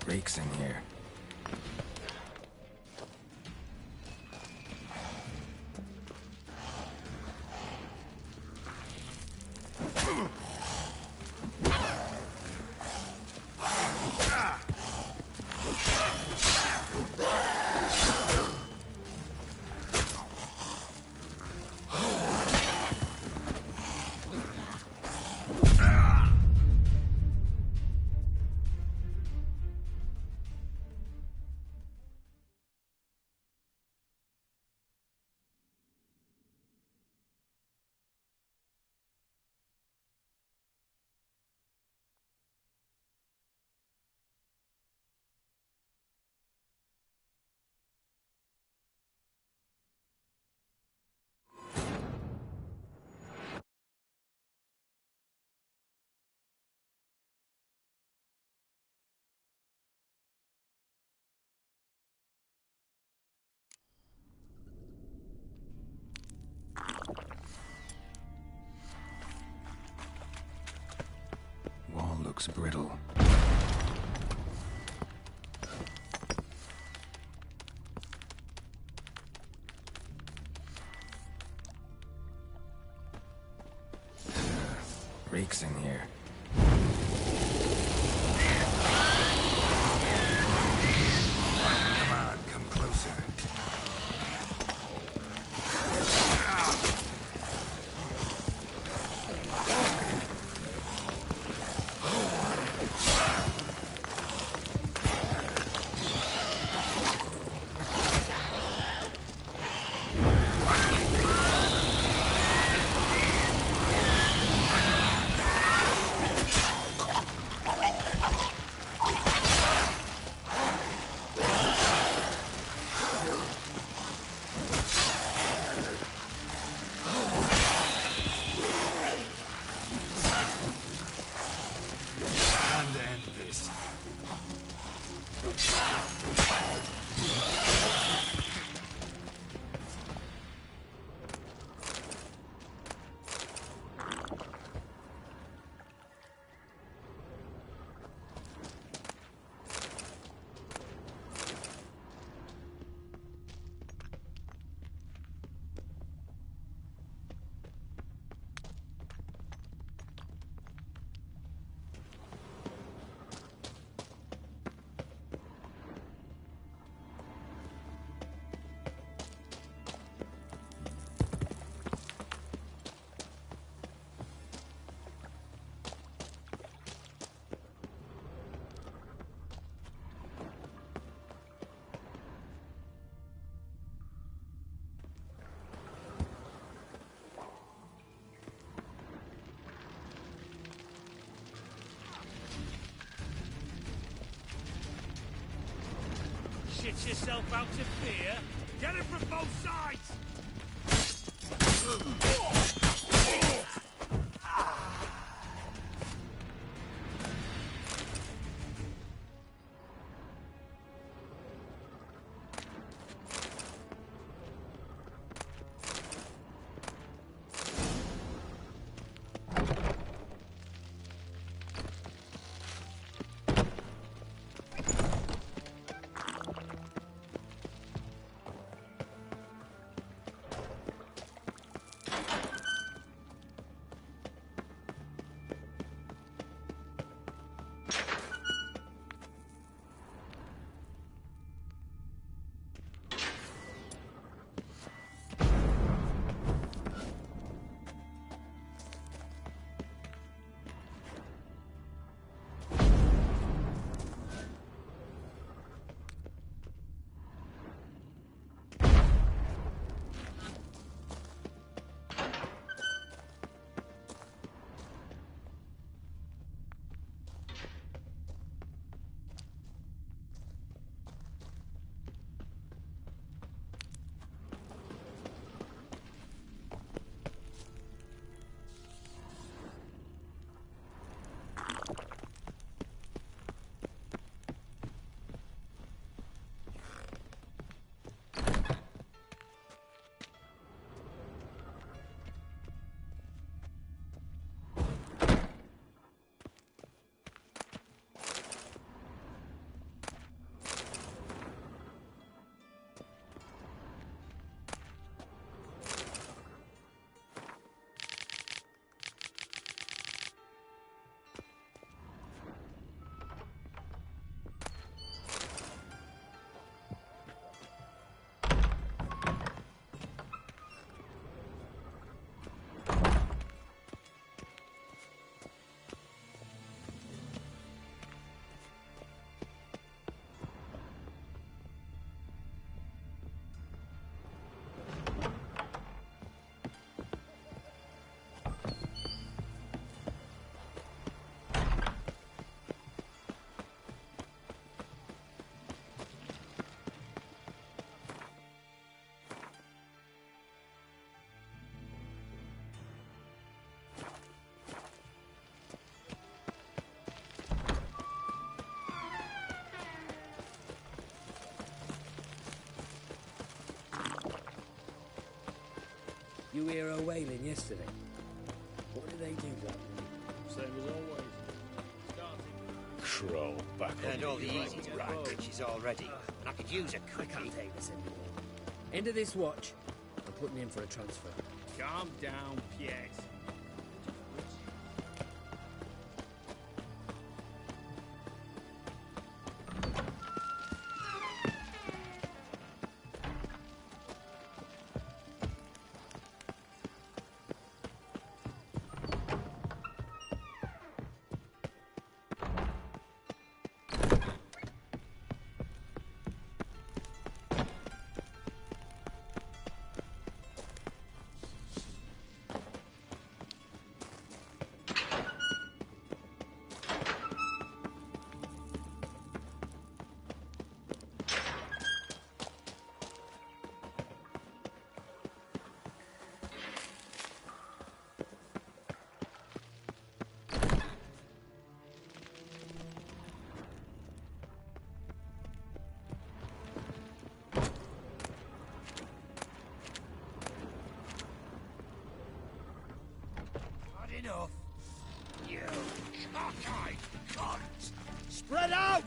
Breaks in here. Wall looks brittle. Breaks in here. Come on, come closer. Shit yourself out to fear? Get it from both sides! You hear her wailing yesterday? What did they do that night? Same as always. Crawl back Earned on all the your easy to rank. grind riches already, and I could use a I quickie. can't take this anymore. End of this watch. I'm putting in for a transfer. Calm down, Piet. Enough. You cockeyed cunt! Spread out!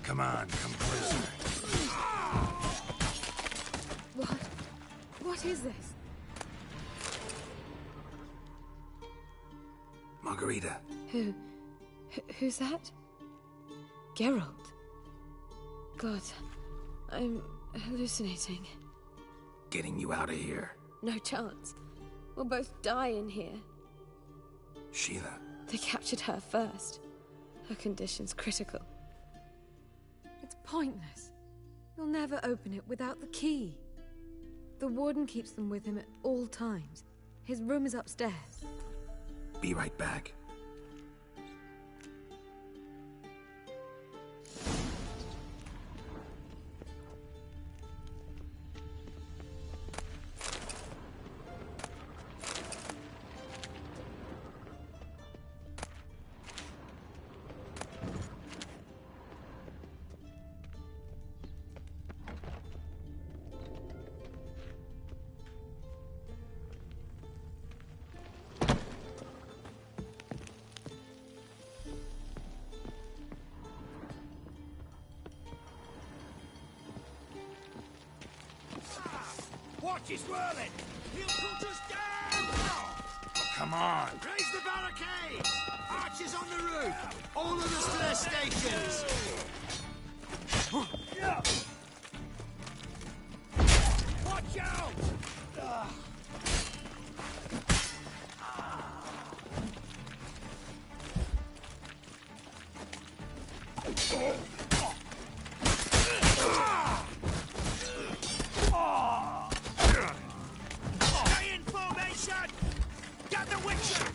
Come on, come closer. What? What is this? Margarita. Who's that? Geralt. God, I'm hallucinating. Getting you out of here. No chance. We'll both die in here. Sheila. They captured her first. Her condition's critical. It's pointless. You'll never open it without the key. The warden keeps them with him at all times. His room is upstairs. Be right back. Watch is whirling! He'll put us down! Come on. Raise the barricades! Archers on the roof! All of us to their stations! Watch out! Stay in formation! Get the Witcher!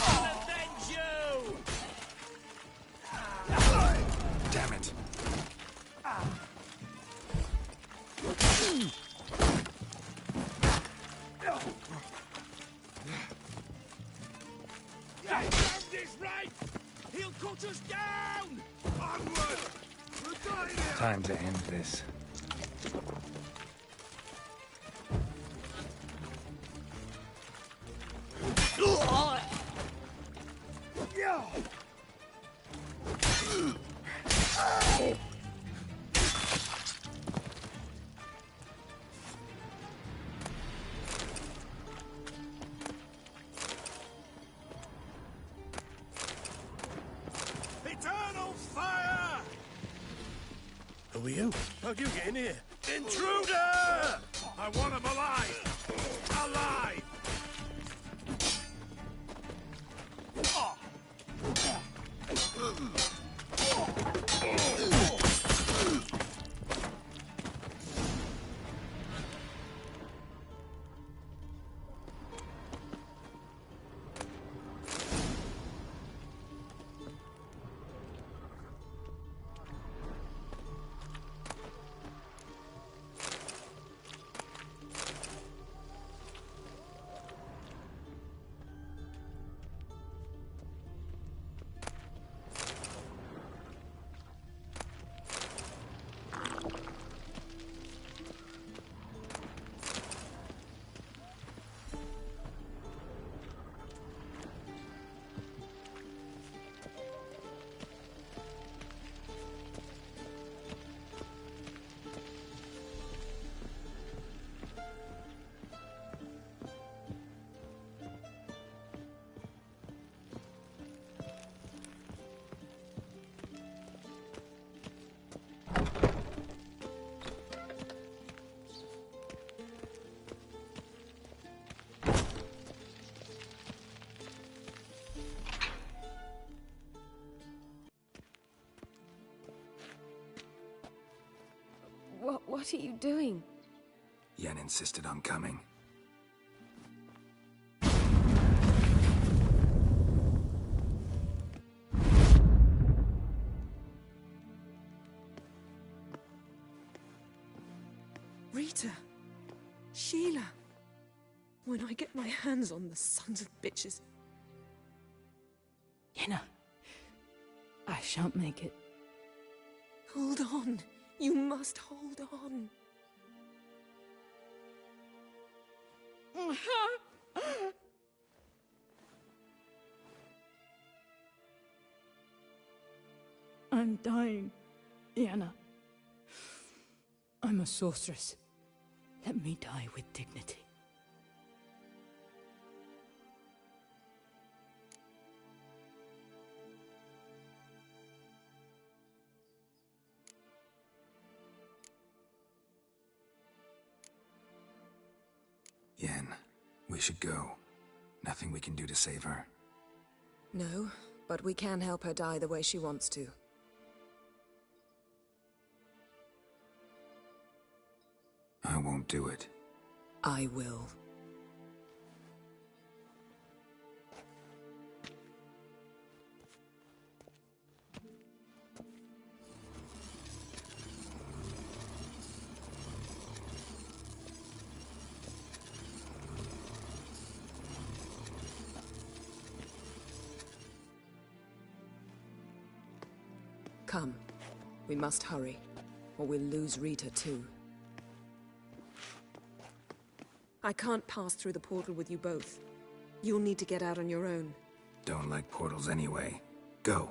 I'll avenge you! Damn it. That sound is right! He'll cut us down! Onward! We're dying here! Time to end this. Eternal fire! Who are you? How'd you get in here? Intruder! I want him alive! Alive! What are you doing? Yen insisted on coming. Rita. Sheila. When I get my hands on the sons of bitches. Yenna. I shan't make it. Hold on. You must hold on. I'm dying, Yenna. I'm a sorceress. Let me die with dignity. Yen, we should go. Nothing we can do to save her. No, but we can help her die the way she wants to. I won't do it. I will. Come. We must hurry, or we'll lose Rita too. I can't pass through the portal with you both. You'll need to get out on your own. Don't like portals anyway. Go.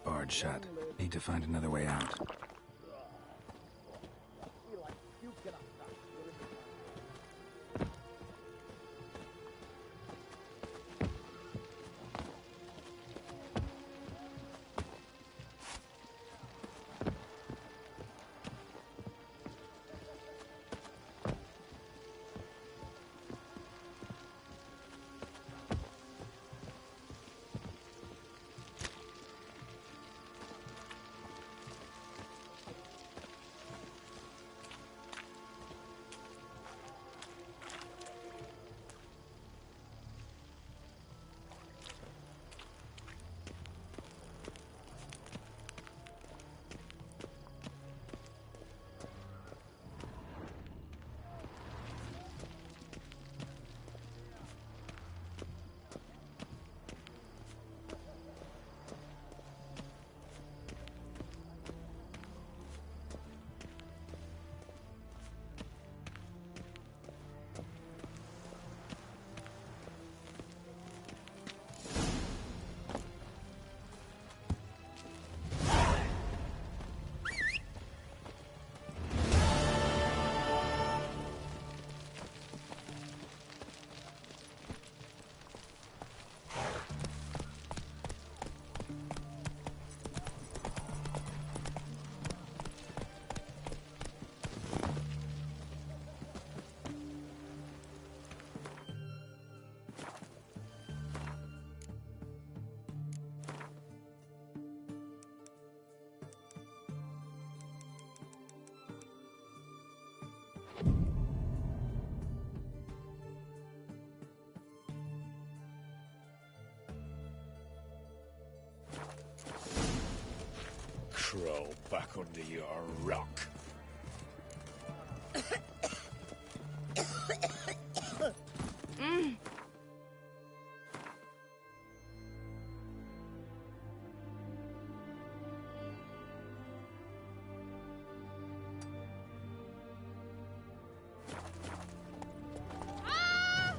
Barred shut. Need to find another way out. back under your rock.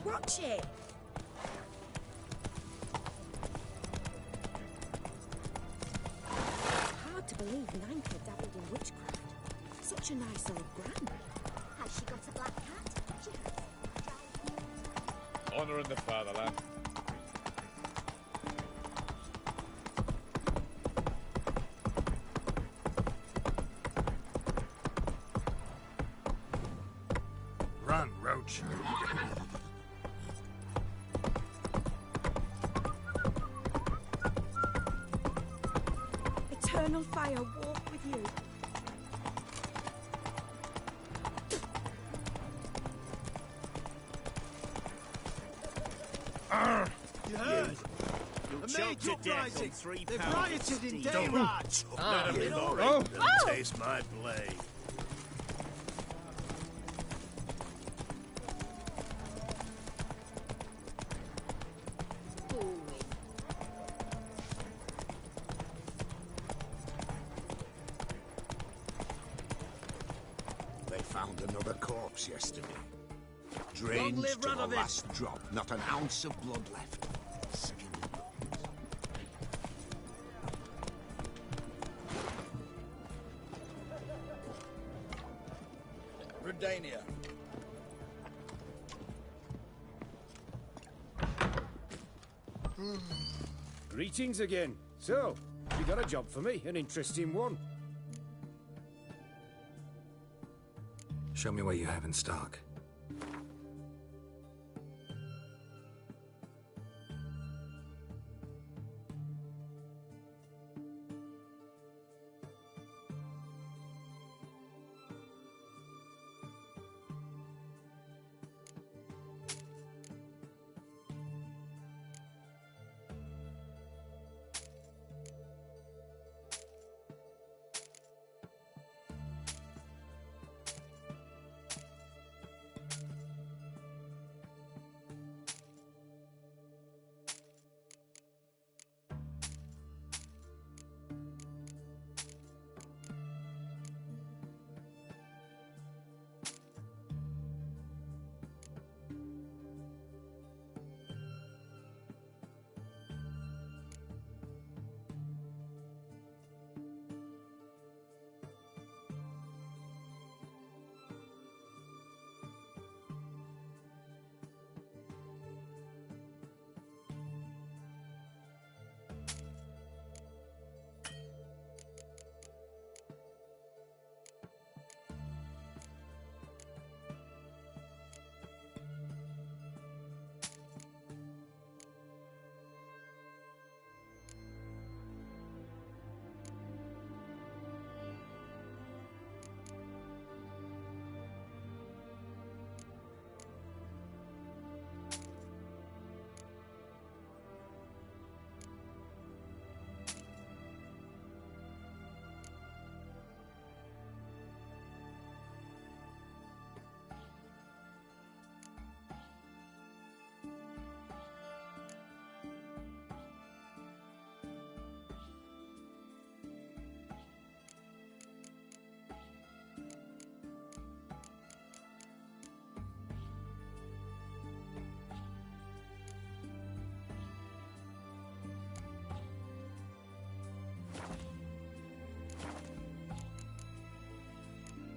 Watch it! Hard to believe Nanka dabbled in witchcraft. Such a nice old gran. Has she got a black cat? She has. Honouring the fatherland. Run, Roach. Eternal fire walk with you. You heard? You'll A choke mage to death uprising. on 3 They've pounds rioted in steam. Dayraj. Let 'em in already. Oh. They'll taste my blade. They found another corpse yesterday. Long Drained live to the Radovid. last drop. Not an ounce of blood left. Skin and bones. Redania. Greetings again. So, you got a job for me, an interesting one. Show me what you have in stock.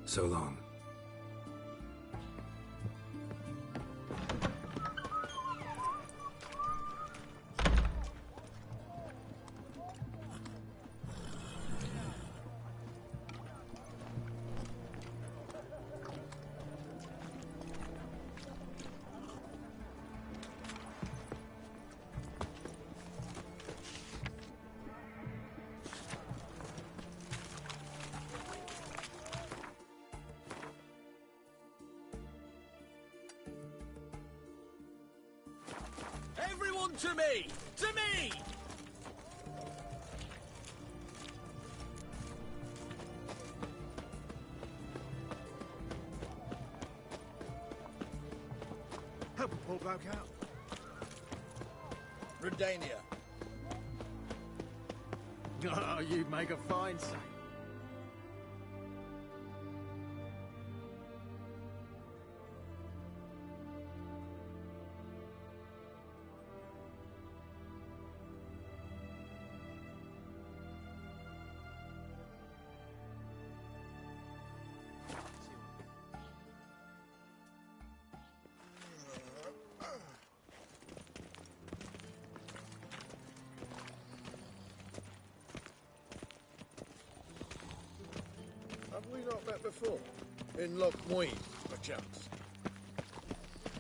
So long. Everyone to me! To me! Help a poor bloke out. Redania. Oh, you'd make a fine saint. Have we not met before? In Lochmoyne, perchance?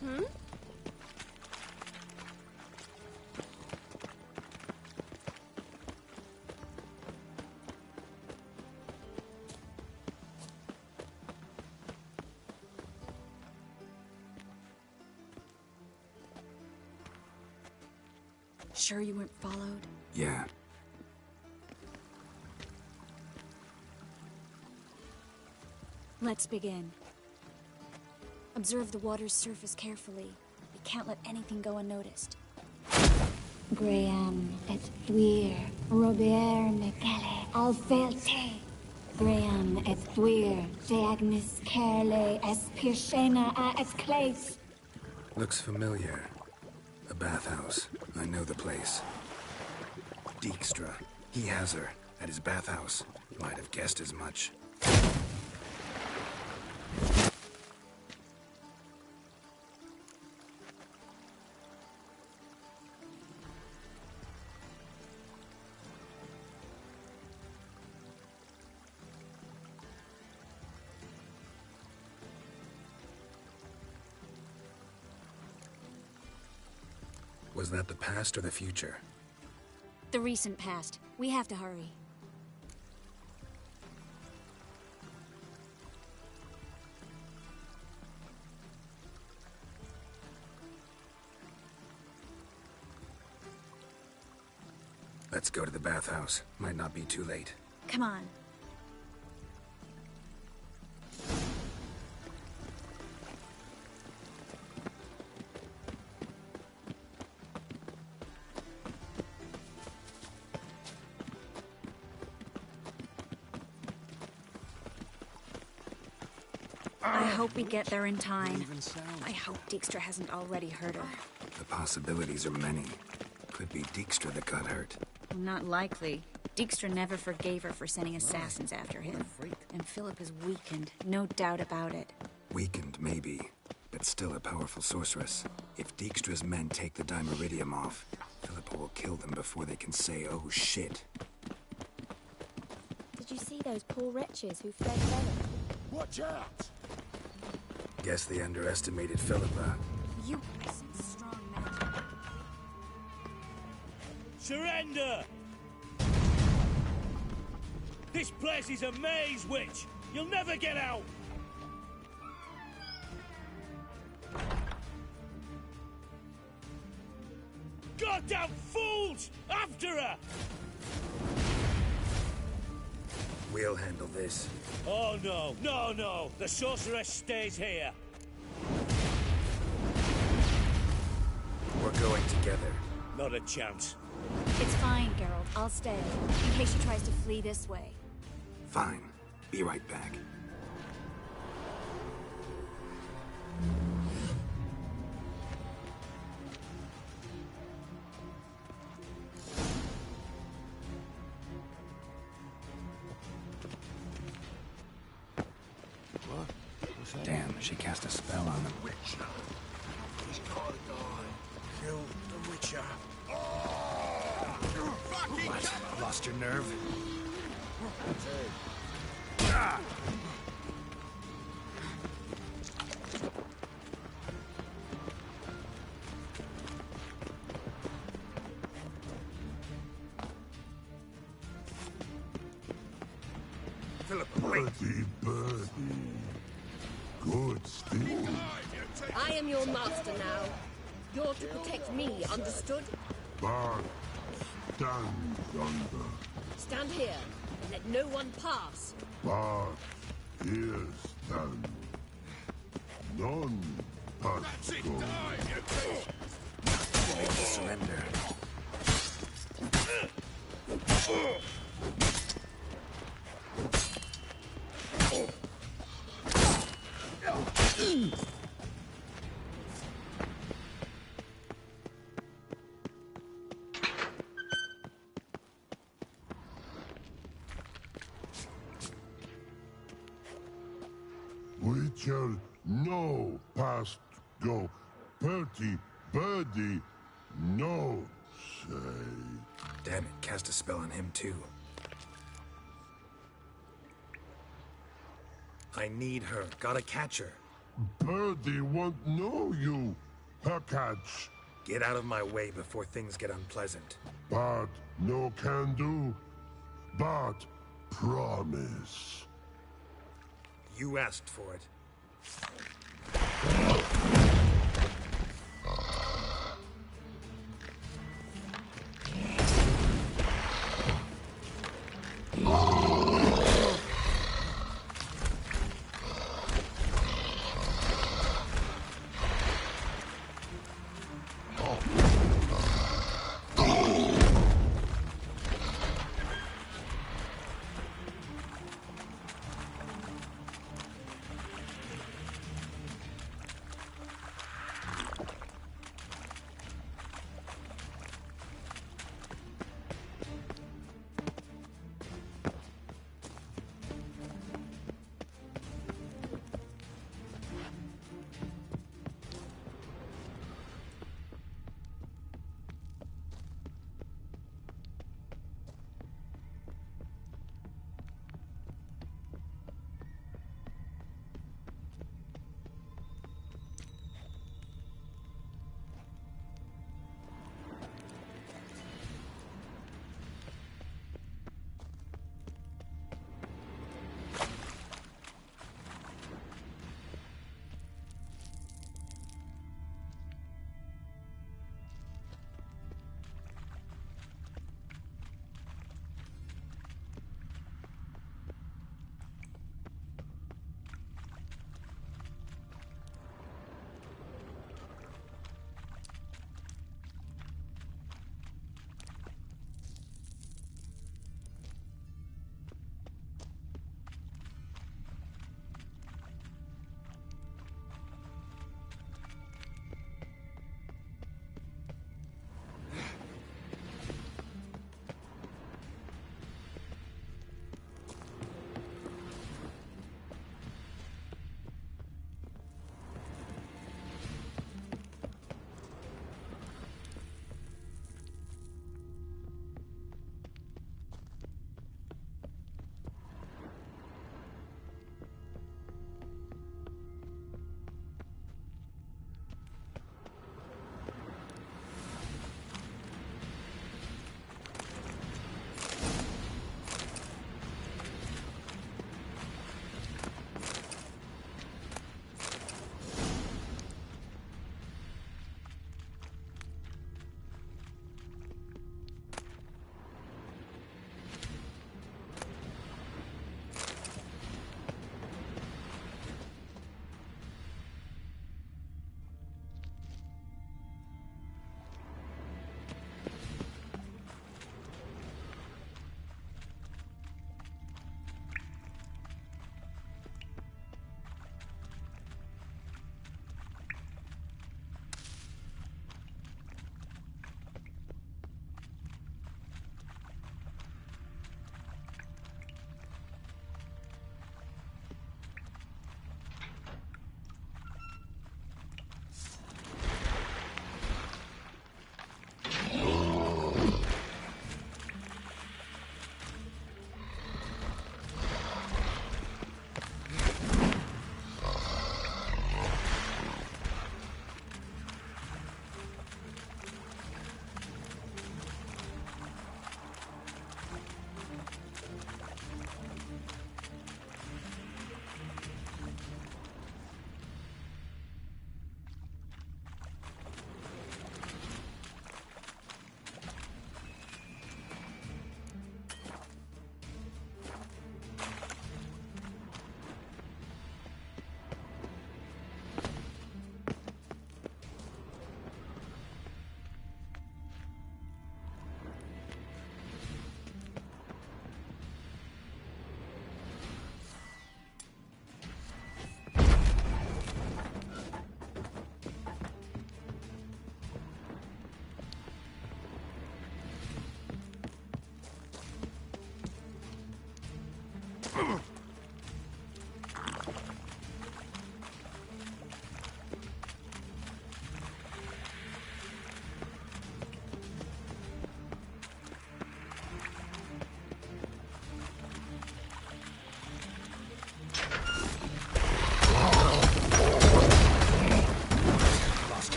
Hmm? Sure you weren't followed? Yeah. Let's begin. Observe the water's surface carefully. We can't let anything go unnoticed. Graham et thuir, Robert Mcgalley, Alfelte. Graham et thuir, Deagnis Kerle, es Pirshena a es Clace. Looks familiar. A bathhouse. I know the place. Dijkstra. He has her. At his bathhouse. Might have guessed as much. Was that the past or the future? The recent past. We have to hurry. Let's go to the bathhouse. Might not be too late. Come on. I hope we get there in time. I hope Dijkstra hasn't already hurt her. The possibilities are many. Could be Dijkstra that got hurt. Not likely. Dijkstra never forgave her for sending assassins after him. And Philip is weakened, no doubt about it. Weakened, maybe. But still a powerful sorceress. If Dijkstra's men take the Dimeridium off, Philippa will kill them before they can say, oh shit. Did you see those poor wretches who fled Velen? Watch out! Guess they underestimated Philippa. You are some strong men. Surrender! This place is a maze, witch! You'll never get out! Goddamn fools! After her! We'll handle this. Oh no, no, no! The sorceress stays here! We're going together. Not a chance. It's fine, Geralt. I'll stay. In case she tries to flee this way. Fine. Be right back. Damn, she cast a spell on them. Witcher. He's gotta die. Kill the Witcher. What? Lost your nerve? Birdie, birdie. Good still. I am your master now. You're to protect me, understood? Bard, stand yonder. Stand here and let no one pass. Bard, here stand. None That's it, die, you Surrender. We shall no past go. Bertie, birdie, no say. Damn it, cast a spell on him too. I need her. Gotta catch her. Birdie won't know you. Her catch. Get out of my way before things get unpleasant. But no can do. But promise. You asked for it.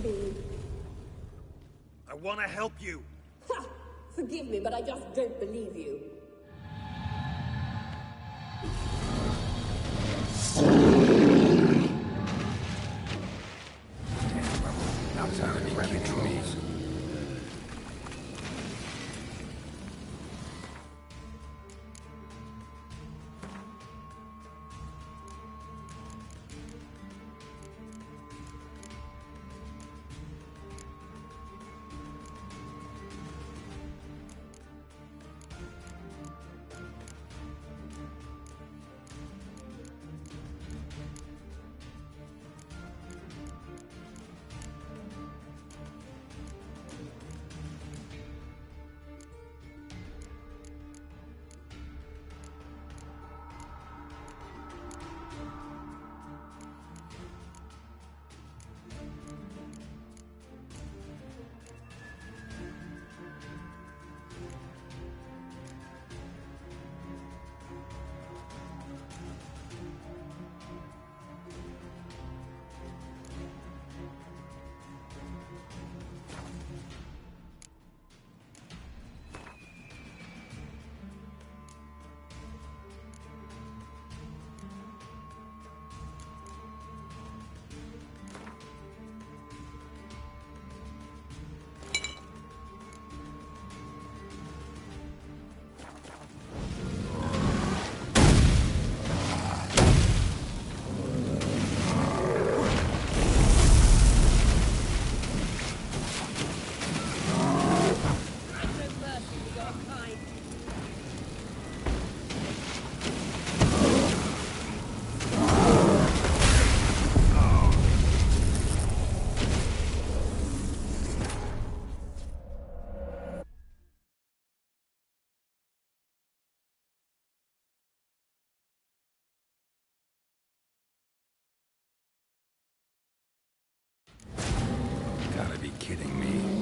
be? I want to help you. Ha! Forgive me, but I just don't believe you. Outside of grabbing trees. Gotta be kidding me.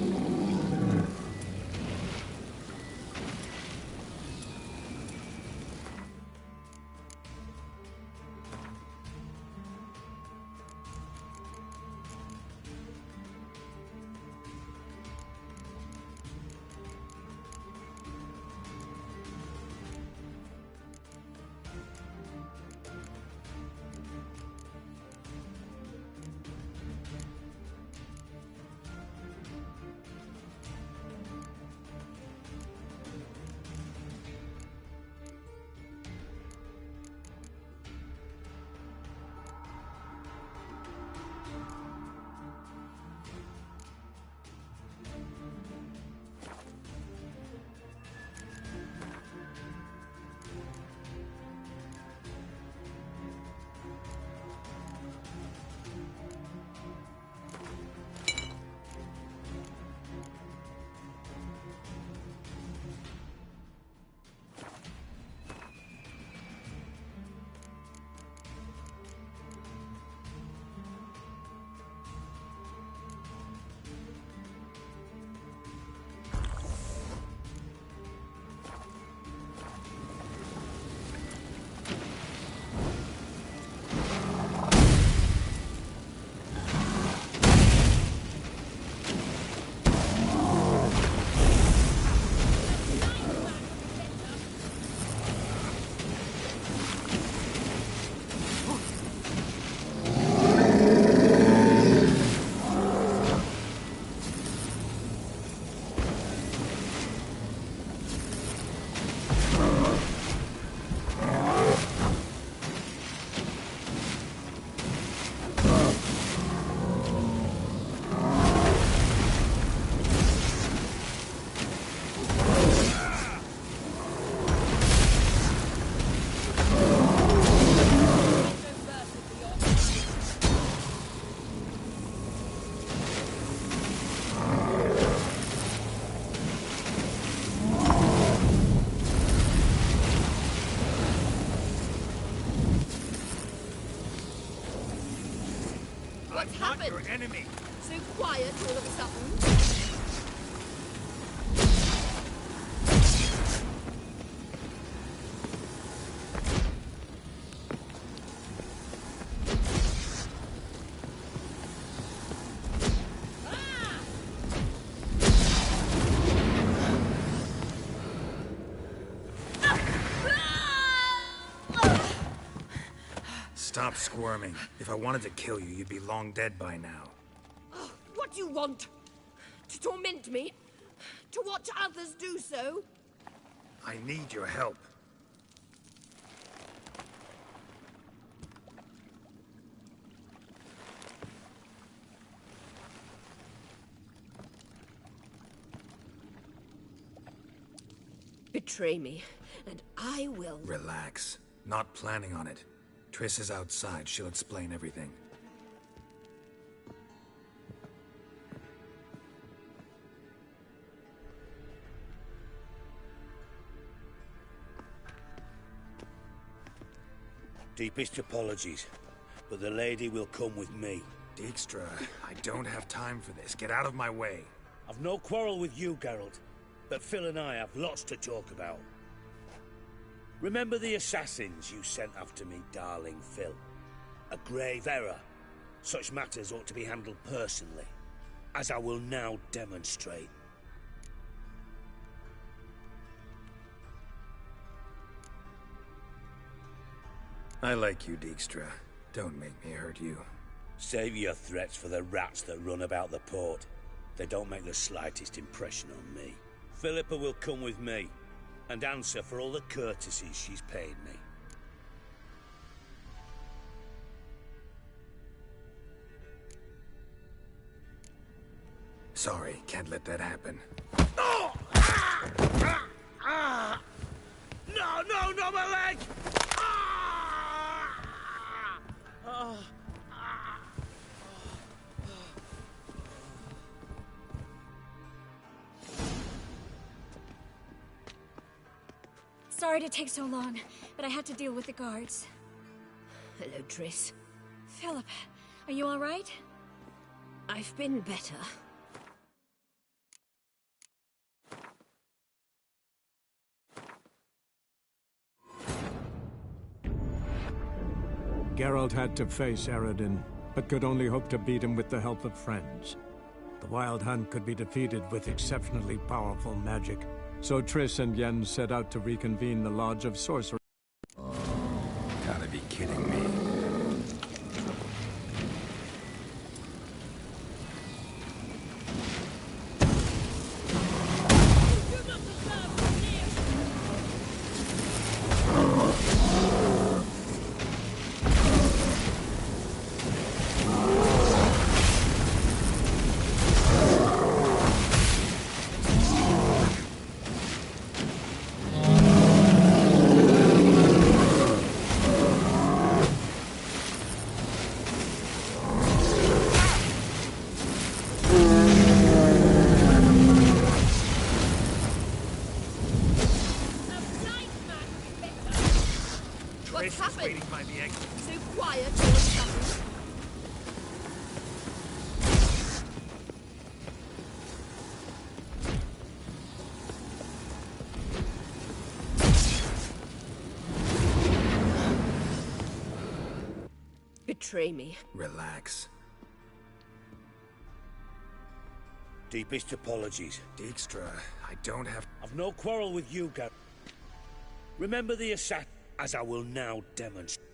What's happened? Your enemy. So quiet all of a sudden. Stop squirming. If I wanted to kill you, you'd be long dead by now. Oh, what do you want? To torment me? To watch others do so? I need your help. Betray me, and I will... Relax. Not planning on it. Triss is outside. She'll explain everything. Deepest apologies, but the lady will come with me. Dijkstra, I don't have time for this. Get out of my way. I've no quarrel with you, Geralt, but Phil and I have lots to talk about. Remember the assassins you sent after me, darling Phil? A grave error. Such matters ought to be handled personally, as I will now demonstrate. I like you, Dijkstra. Don't make me hurt you. Save your threats for the rats that run about the port. They don't make the slightest impression on me. Philippa will come with me, and answer for all the courtesies she's paid me. Sorry, can't let that happen. Oh! No, no, not my leg! Sorry to take so long, but I had to deal with the guards. Hello, Triss. Philip, are you all right? I've been better. Geralt had to face Eredin, but could only hope to beat him with the help of friends. The Wild Hunt could be defeated with exceptionally powerful magic, so Triss and Yen set out to reconvene the Lodge of Sorcery. Gotta be kidding me. Betray me. Relax. Deepest apologies. Dijkstra, I don't have... I've no quarrel with you, Geralt. Remember the assassin, as I will now demonstrate.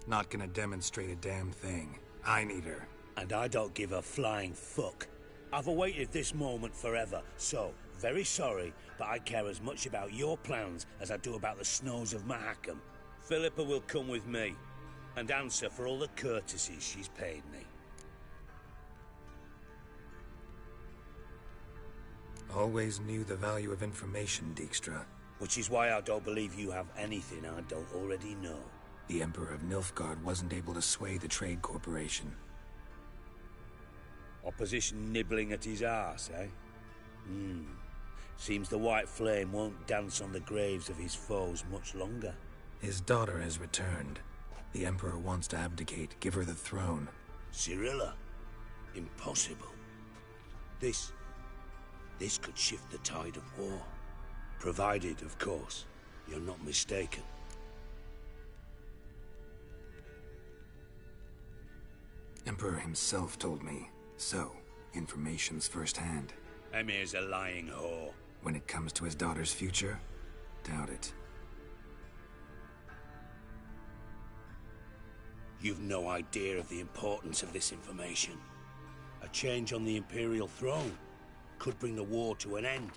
Not gonna demonstrate a damn thing. I need her. And I don't give a flying fuck. I've awaited this moment forever, so, very sorry, but I care as much about your plans as I do about the snows of Mahakam. Philippa will come with me, and answer for all the courtesies she's paid me. Always knew the value of information, Dijkstra. Which is why I don't believe you have anything I don't already know. The Emperor of Nilfgaard wasn't able to sway the Trade Corporation. Opposition nibbling at his arse, eh? Seems the White Flame won't dance on the graves of his foes much longer. His daughter has returned. The Emperor wants to abdicate, give her the throne. Cirilla? Impossible. This could shift the tide of war. Provided, of course, you're not mistaken. Emperor himself told me. So, information's firsthand. Emir's a lying whore. When it comes to his daughter's future, doubt it. You've no idea of the importance of this information. A change on the Imperial throne could bring the war to an end.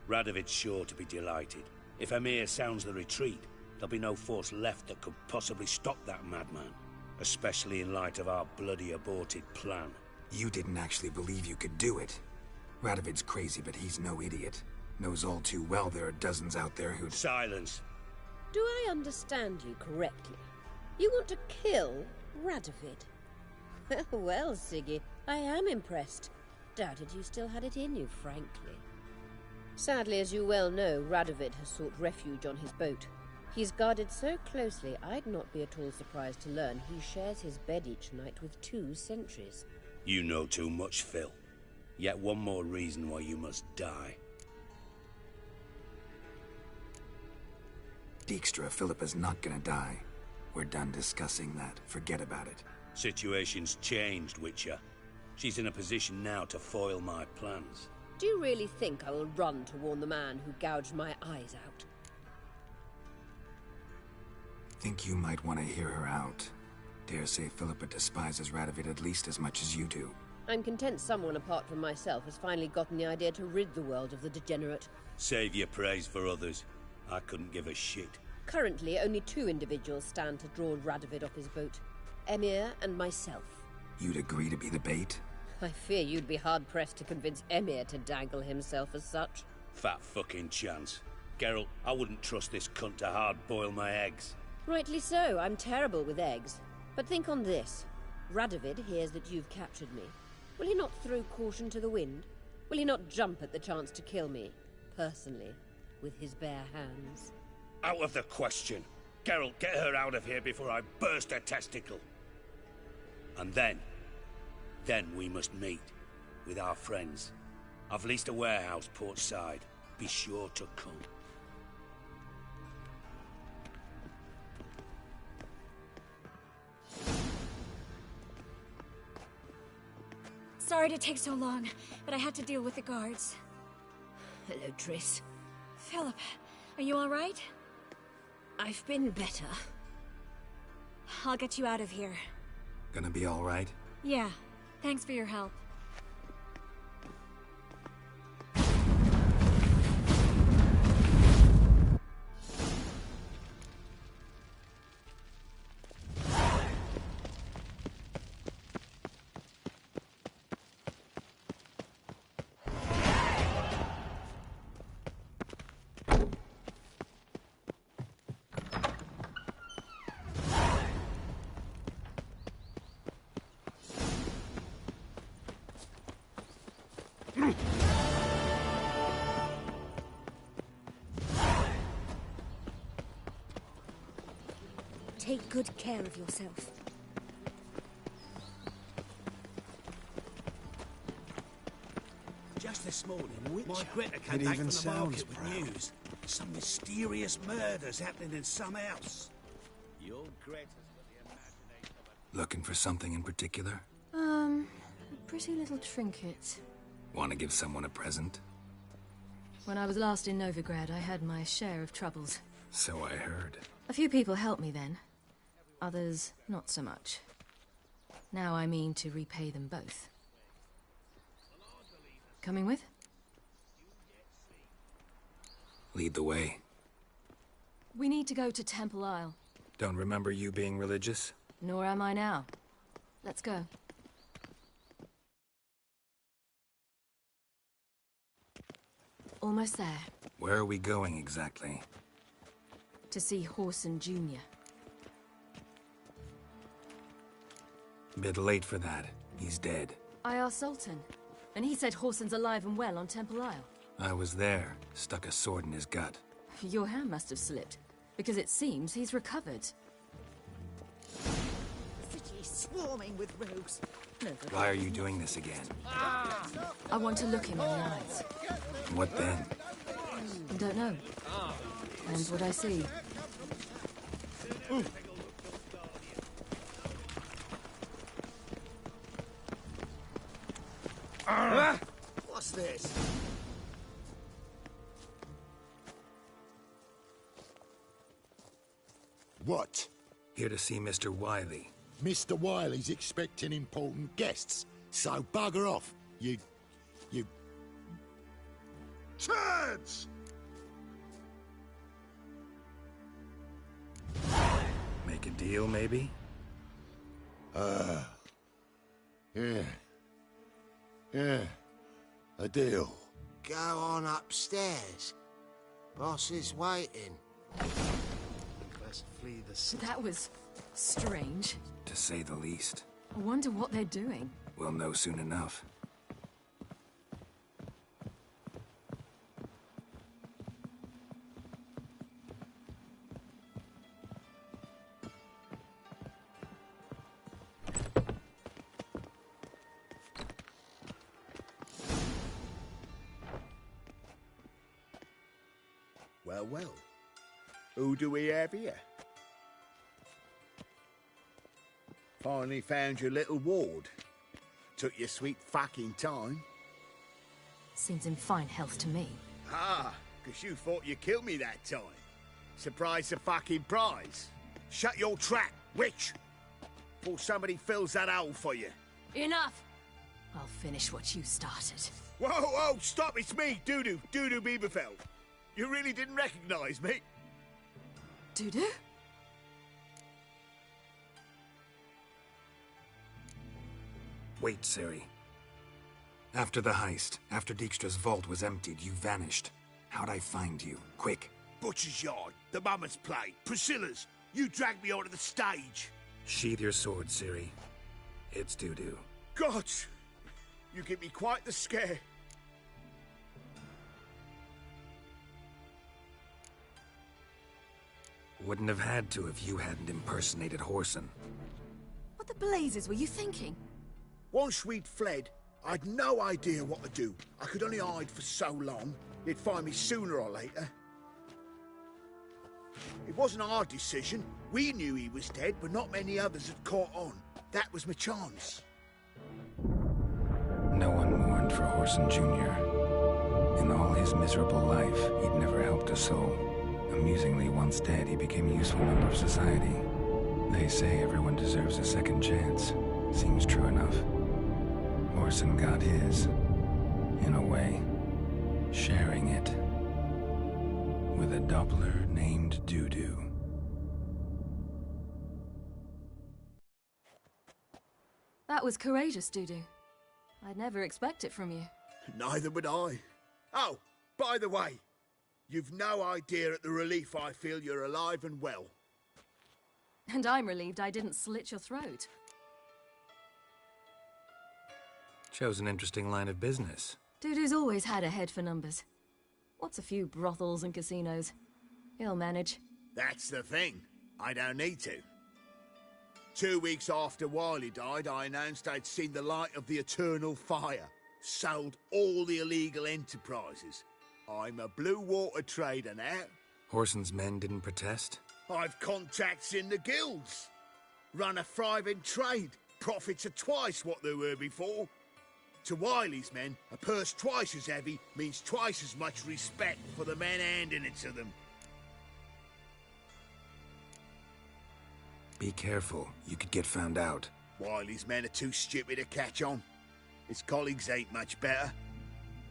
Radovid's sure to be delighted. If Emir sounds the retreat, there'll be no force left that could possibly stop that madman. Especially in light of our bloody aborted plan. You didn't actually believe you could do it. Radovid's crazy, but he's no idiot. Knows all too well there are dozens out there who'd— Silence! Do I understand you correctly? You want to kill Radovid? Well, Siggy, I am impressed. Doubted you still had it in you, frankly. Sadly, as you well know, Radovid has sought refuge on his boat. He's guarded so closely, I'd not be at all surprised to learn he shares his bed each night with 2 sentries. You know too much, Phil. Yet one more reason why you must die. Dijkstra, Philippa's not gonna die. We're done discussing that. Forget about it. Situation's changed, Witcher. She's in a position now to foil my plans. Do you really think I will run to warn the man who gouged my eyes out? Think you might want to hear her out. Dare say Philippa despises Radovid at least as much as you do. I'm content someone apart from myself has finally gotten the idea to rid the world of the degenerate. Save your praise for others. I couldn't give a shit. Currently, only 2 individuals stand to draw Radovid off his boat. Emir and myself. You'd agree to be the bait? I fear you'd be hard-pressed to convince Emir to dangle himself as such. Fat fucking chance. Geralt, I wouldn't trust this cunt to hard-boil my eggs. Rightly so, I'm terrible with eggs. But think on this. Radovid hears that you've captured me. Will he not throw caution to the wind? Will he not jump at the chance to kill me, personally, with his bare hands? Out of the question. Geralt, get her out of here before I burst her testicle. And then we must meet, with our friends. I've leased a warehouse port side. Be sure to come. Sorry to take so long, but I had to deal with the guards. Hello, Triss. Philip, are you all right? I've been better. I'll get you out of here. Gonna be all right? Yeah. Thanks for your help. Take good care of yourself. Just this morning, my Greta came back from the market with news. Some mysterious murders happening in some house. Your Greta's got the imagination of a... Looking for something in particular? A pretty little trinket. Want to give someone a present? When I was last in Novigrad, I had my share of troubles. So I heard. A few people helped me then. Others, not so much. Now I mean to repay them both. Coming with? Lead the way. We need to go to Temple Isle. Don't remember you being religious? Nor am I now. Let's go. Almost there. Where are we going exactly? To see Whoreson Jr. Bit late for that. He's dead. I asked Sultan, and he said Whoreson's alive and well on Temple Isle. I was there. Stuck a sword in his gut. Your hand must have slipped, because it seems he's recovered. City's swarming with rogues. Why are you doing this again? I want to look him in the eyes. What then? Don't know. Depends what I see. What's this? What? Here to see Mr. Wiley. Mr. Wiley's expecting important guests, so bugger off, you... Turn! lads! Make a deal, maybe? Yeah. Yeah. A deal. Go on upstairs. Boss is waiting. Let's flee the city. That was strange. To say the least. I wonder what they're doing. We'll know soon enough. Well, well. Who do we have here? Finally found your little ward. Took your sweet fucking time. Seems in fine health to me. Ah, 'cause you thought you killed me that time. Surprise the fucking prize. Shut your trap, witch! Before somebody fills that hole for you. Enough! I'll finish what you started. Whoa, whoa, stop, it's me, Dudu Bieberfeld. You really didn't recognize me? Dudu? Wait, Ciri. After the heist, after Dijkstra's vault was emptied, you vanished. How'd I find you? Quick. Butcher's Yard, the Mama's Play, Priscilla's. You dragged me onto the stage. Sheathe your sword, Ciri. It's Dudu. God! You give me quite the scare. Wouldn't have had to if you hadn't impersonated Whoreson. What the blazes were you thinking? Once we'd fled, I'd no idea what to do. I could only hide for so long. They'd find me sooner or later. It wasn't our decision. We knew he was dead, but not many others had caught on. That was my chance. No one mourned for Whoreson Jr. In all his miserable life, he'd never helped a soul. Amusingly, once dead, he became a useful member of society. They say everyone deserves a second chance. Seems true enough. Whoreson got his, in a way, sharing it with a Doppler named Dudu. That was courageous, Dudu. I'd never expect it from you. Neither would I. Oh, by the way, you've no idea at the relief I feel you're alive and well. And I'm relieved I didn't slit your throat. Chose an interesting line of business. Dudu's always had a head for numbers. What's a few brothels and casinos? He'll manage. That's the thing. I don't need to. 2 weeks after Wiley died, I announced I'd seen the light of the eternal fire. Sold all the illegal enterprises. I'm a blue water trader now. Whoreson's men didn't protest? I've contacts in the guilds. Run a thriving trade. Profits are twice what they were before. To Wiley's men, a purse twice as heavy means twice as much respect for the men handing it to them. Be careful. You could get found out. Wiley's men are too stupid to catch on. His colleagues ain't much better.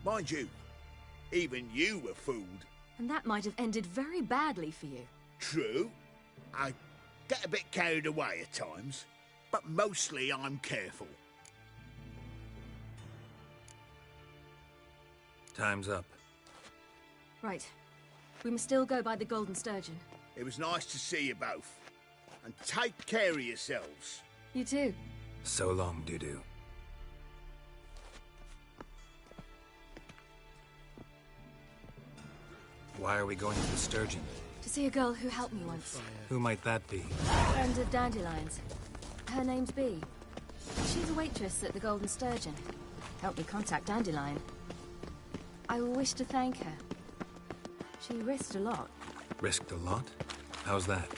Mind you, even you were fooled. And that might have ended very badly for you. True. I get a bit carried away at times, but mostly I'm careful. Time's up. Right. We must still go by the Golden Sturgeon. It was nice to see you both. And take care of yourselves. You too. So long, Dudu. Why are we going to the Sturgeon? To see a girl who helped me once. Who might that be? Friend of Dandelion's. Her name's Bee. She's a waitress at the Golden Sturgeon. Helped me contact Dandelion. I wish to thank her. She risked a lot. Risked a lot? How's that?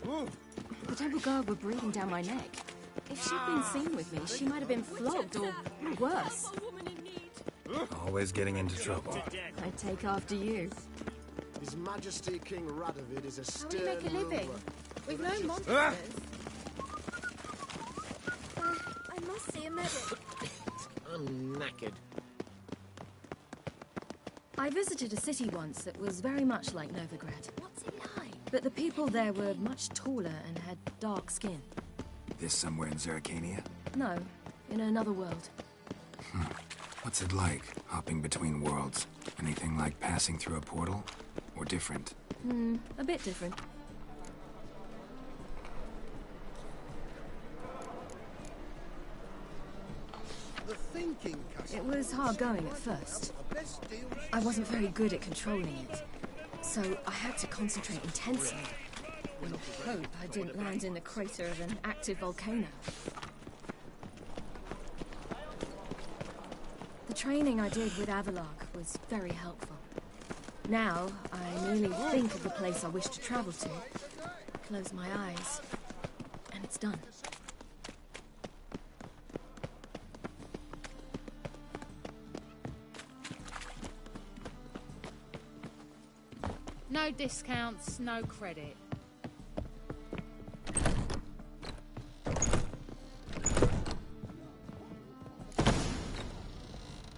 The temple guard were breathing down my neck. If she'd been seen with me, she might have been flogged or worse. Always getting into trouble. I'd take after you. His Majesty King Radovid is a How we stern make a living? ruler. We've no monsters. I must see a medic. I'm knackered. I visited a city once that was very much like Novigrad. What's it like? But the people there were much taller and had dark skin. This somewhere in Zeracania? No, in another world. What's it like, hopping between worlds? Anything like passing through a portal? Or different? A bit different. It was hard going at first. I wasn't very good at controlling it, so I had to concentrate intensely and hope I didn't land in the crater of an active volcano. The training I did with Avalark was very helpful. Now, I merely think of the place I wish to travel to, close my eyes, and it's done. No discounts, no credit.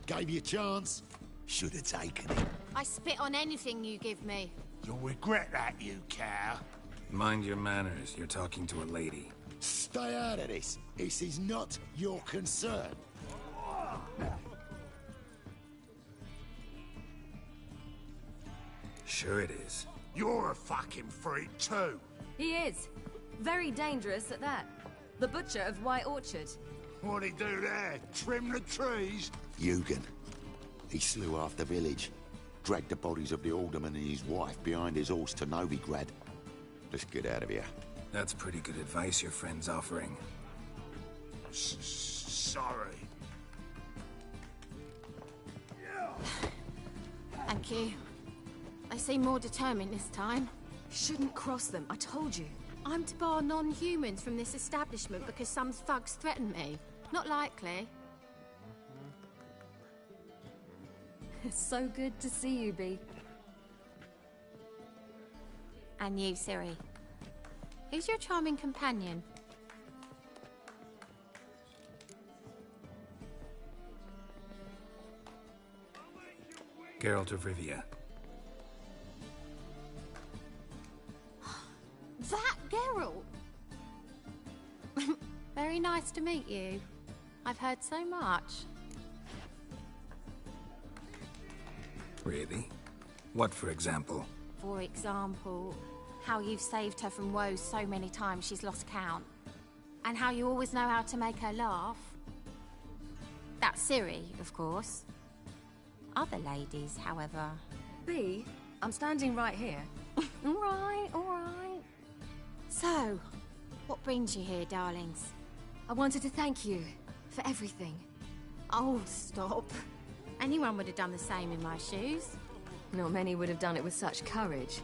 Gave you a chance. Should have taken it. I spit on anything you give me. You'll regret that, you cow. Mind your manners, you're talking to a lady. Stay out of this. This is not your concern. Sure it is. You're a fucking freak too. He is. Very dangerous at that. The butcher of White Orchard. What'd he do there? Trim the trees? Eugen. He slew half the village. Dragged the bodies of the alderman and his wife behind his horse to Novigrad. Let's get out of here. That's pretty good advice your friend's offering. Sorry. Thank you. They seem more determined this time. Shouldn't cross them, I told you. I'm to bar non-humans from this establishment because some thugs threaten me. Not likely. It's so good to see you, Bee. And you, Ciri. Who's your charming companion? Geralt of Rivia. That Geralt! Very nice to meet you. I've heard so much. Really? What, for example? For example, how you've saved her from woes so many times she's lost count. And how you always know how to make her laugh. That's Ciri, of course. Other ladies, however... Bee, I'm standing right here. All right, all right. So, what brings you here, darlings? I wanted to thank you for everything. Oh, stop. Anyone would have done the same in my shoes. Not many would have done it with such courage.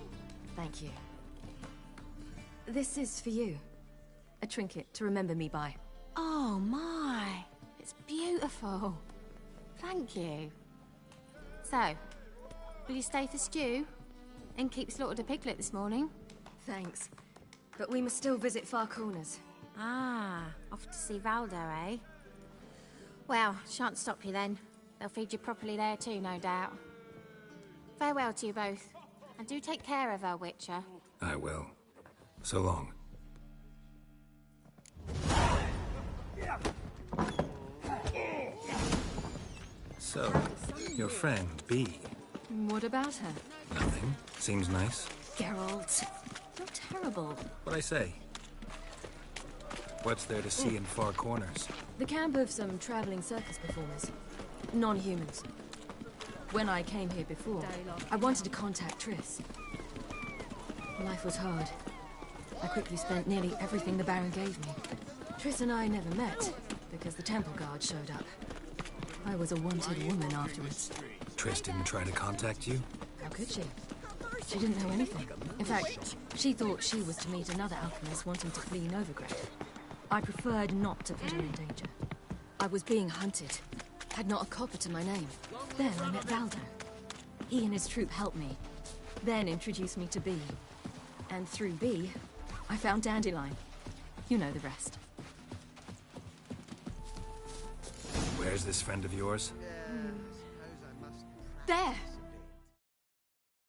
Thank you. This is for you. A trinket to remember me by. Oh, my. It's beautiful. Thank you. So, will you stay for stew? And keep slaughtered a piglet this morning? Thanks. But we must still visit Far Corners. Ah, off to see Valdo, eh? Well, shan't stop you then. They'll feed you properly there too, no doubt. Farewell to you both. And do take care of her, Witcher. I will. So long. So, your friend, Bee. What about her? Nothing. Seems nice. Geralt, you're terrible. What'd I say? What's there to see in Far Corners? The camp of some traveling circus performers. Non-humans. When I came here before, I wanted to contact Triss. Life was hard. I quickly spent nearly everything the Baron gave me. Triss and I never met, because the temple guard showed up. I was a wanted woman afterwards. Triss didn't try to contact you? How could she? She didn't know anything. In fact, she thought she was to meet another alchemist wanting to flee Novigrad. I preferred not to put her in danger. I was being hunted. Had not a copper to my name. Then I met Valdo. He and his troop helped me. Then introduced me to Bee. And through Bee, I found Dandelion. You know the rest. Where's this friend of yours? There!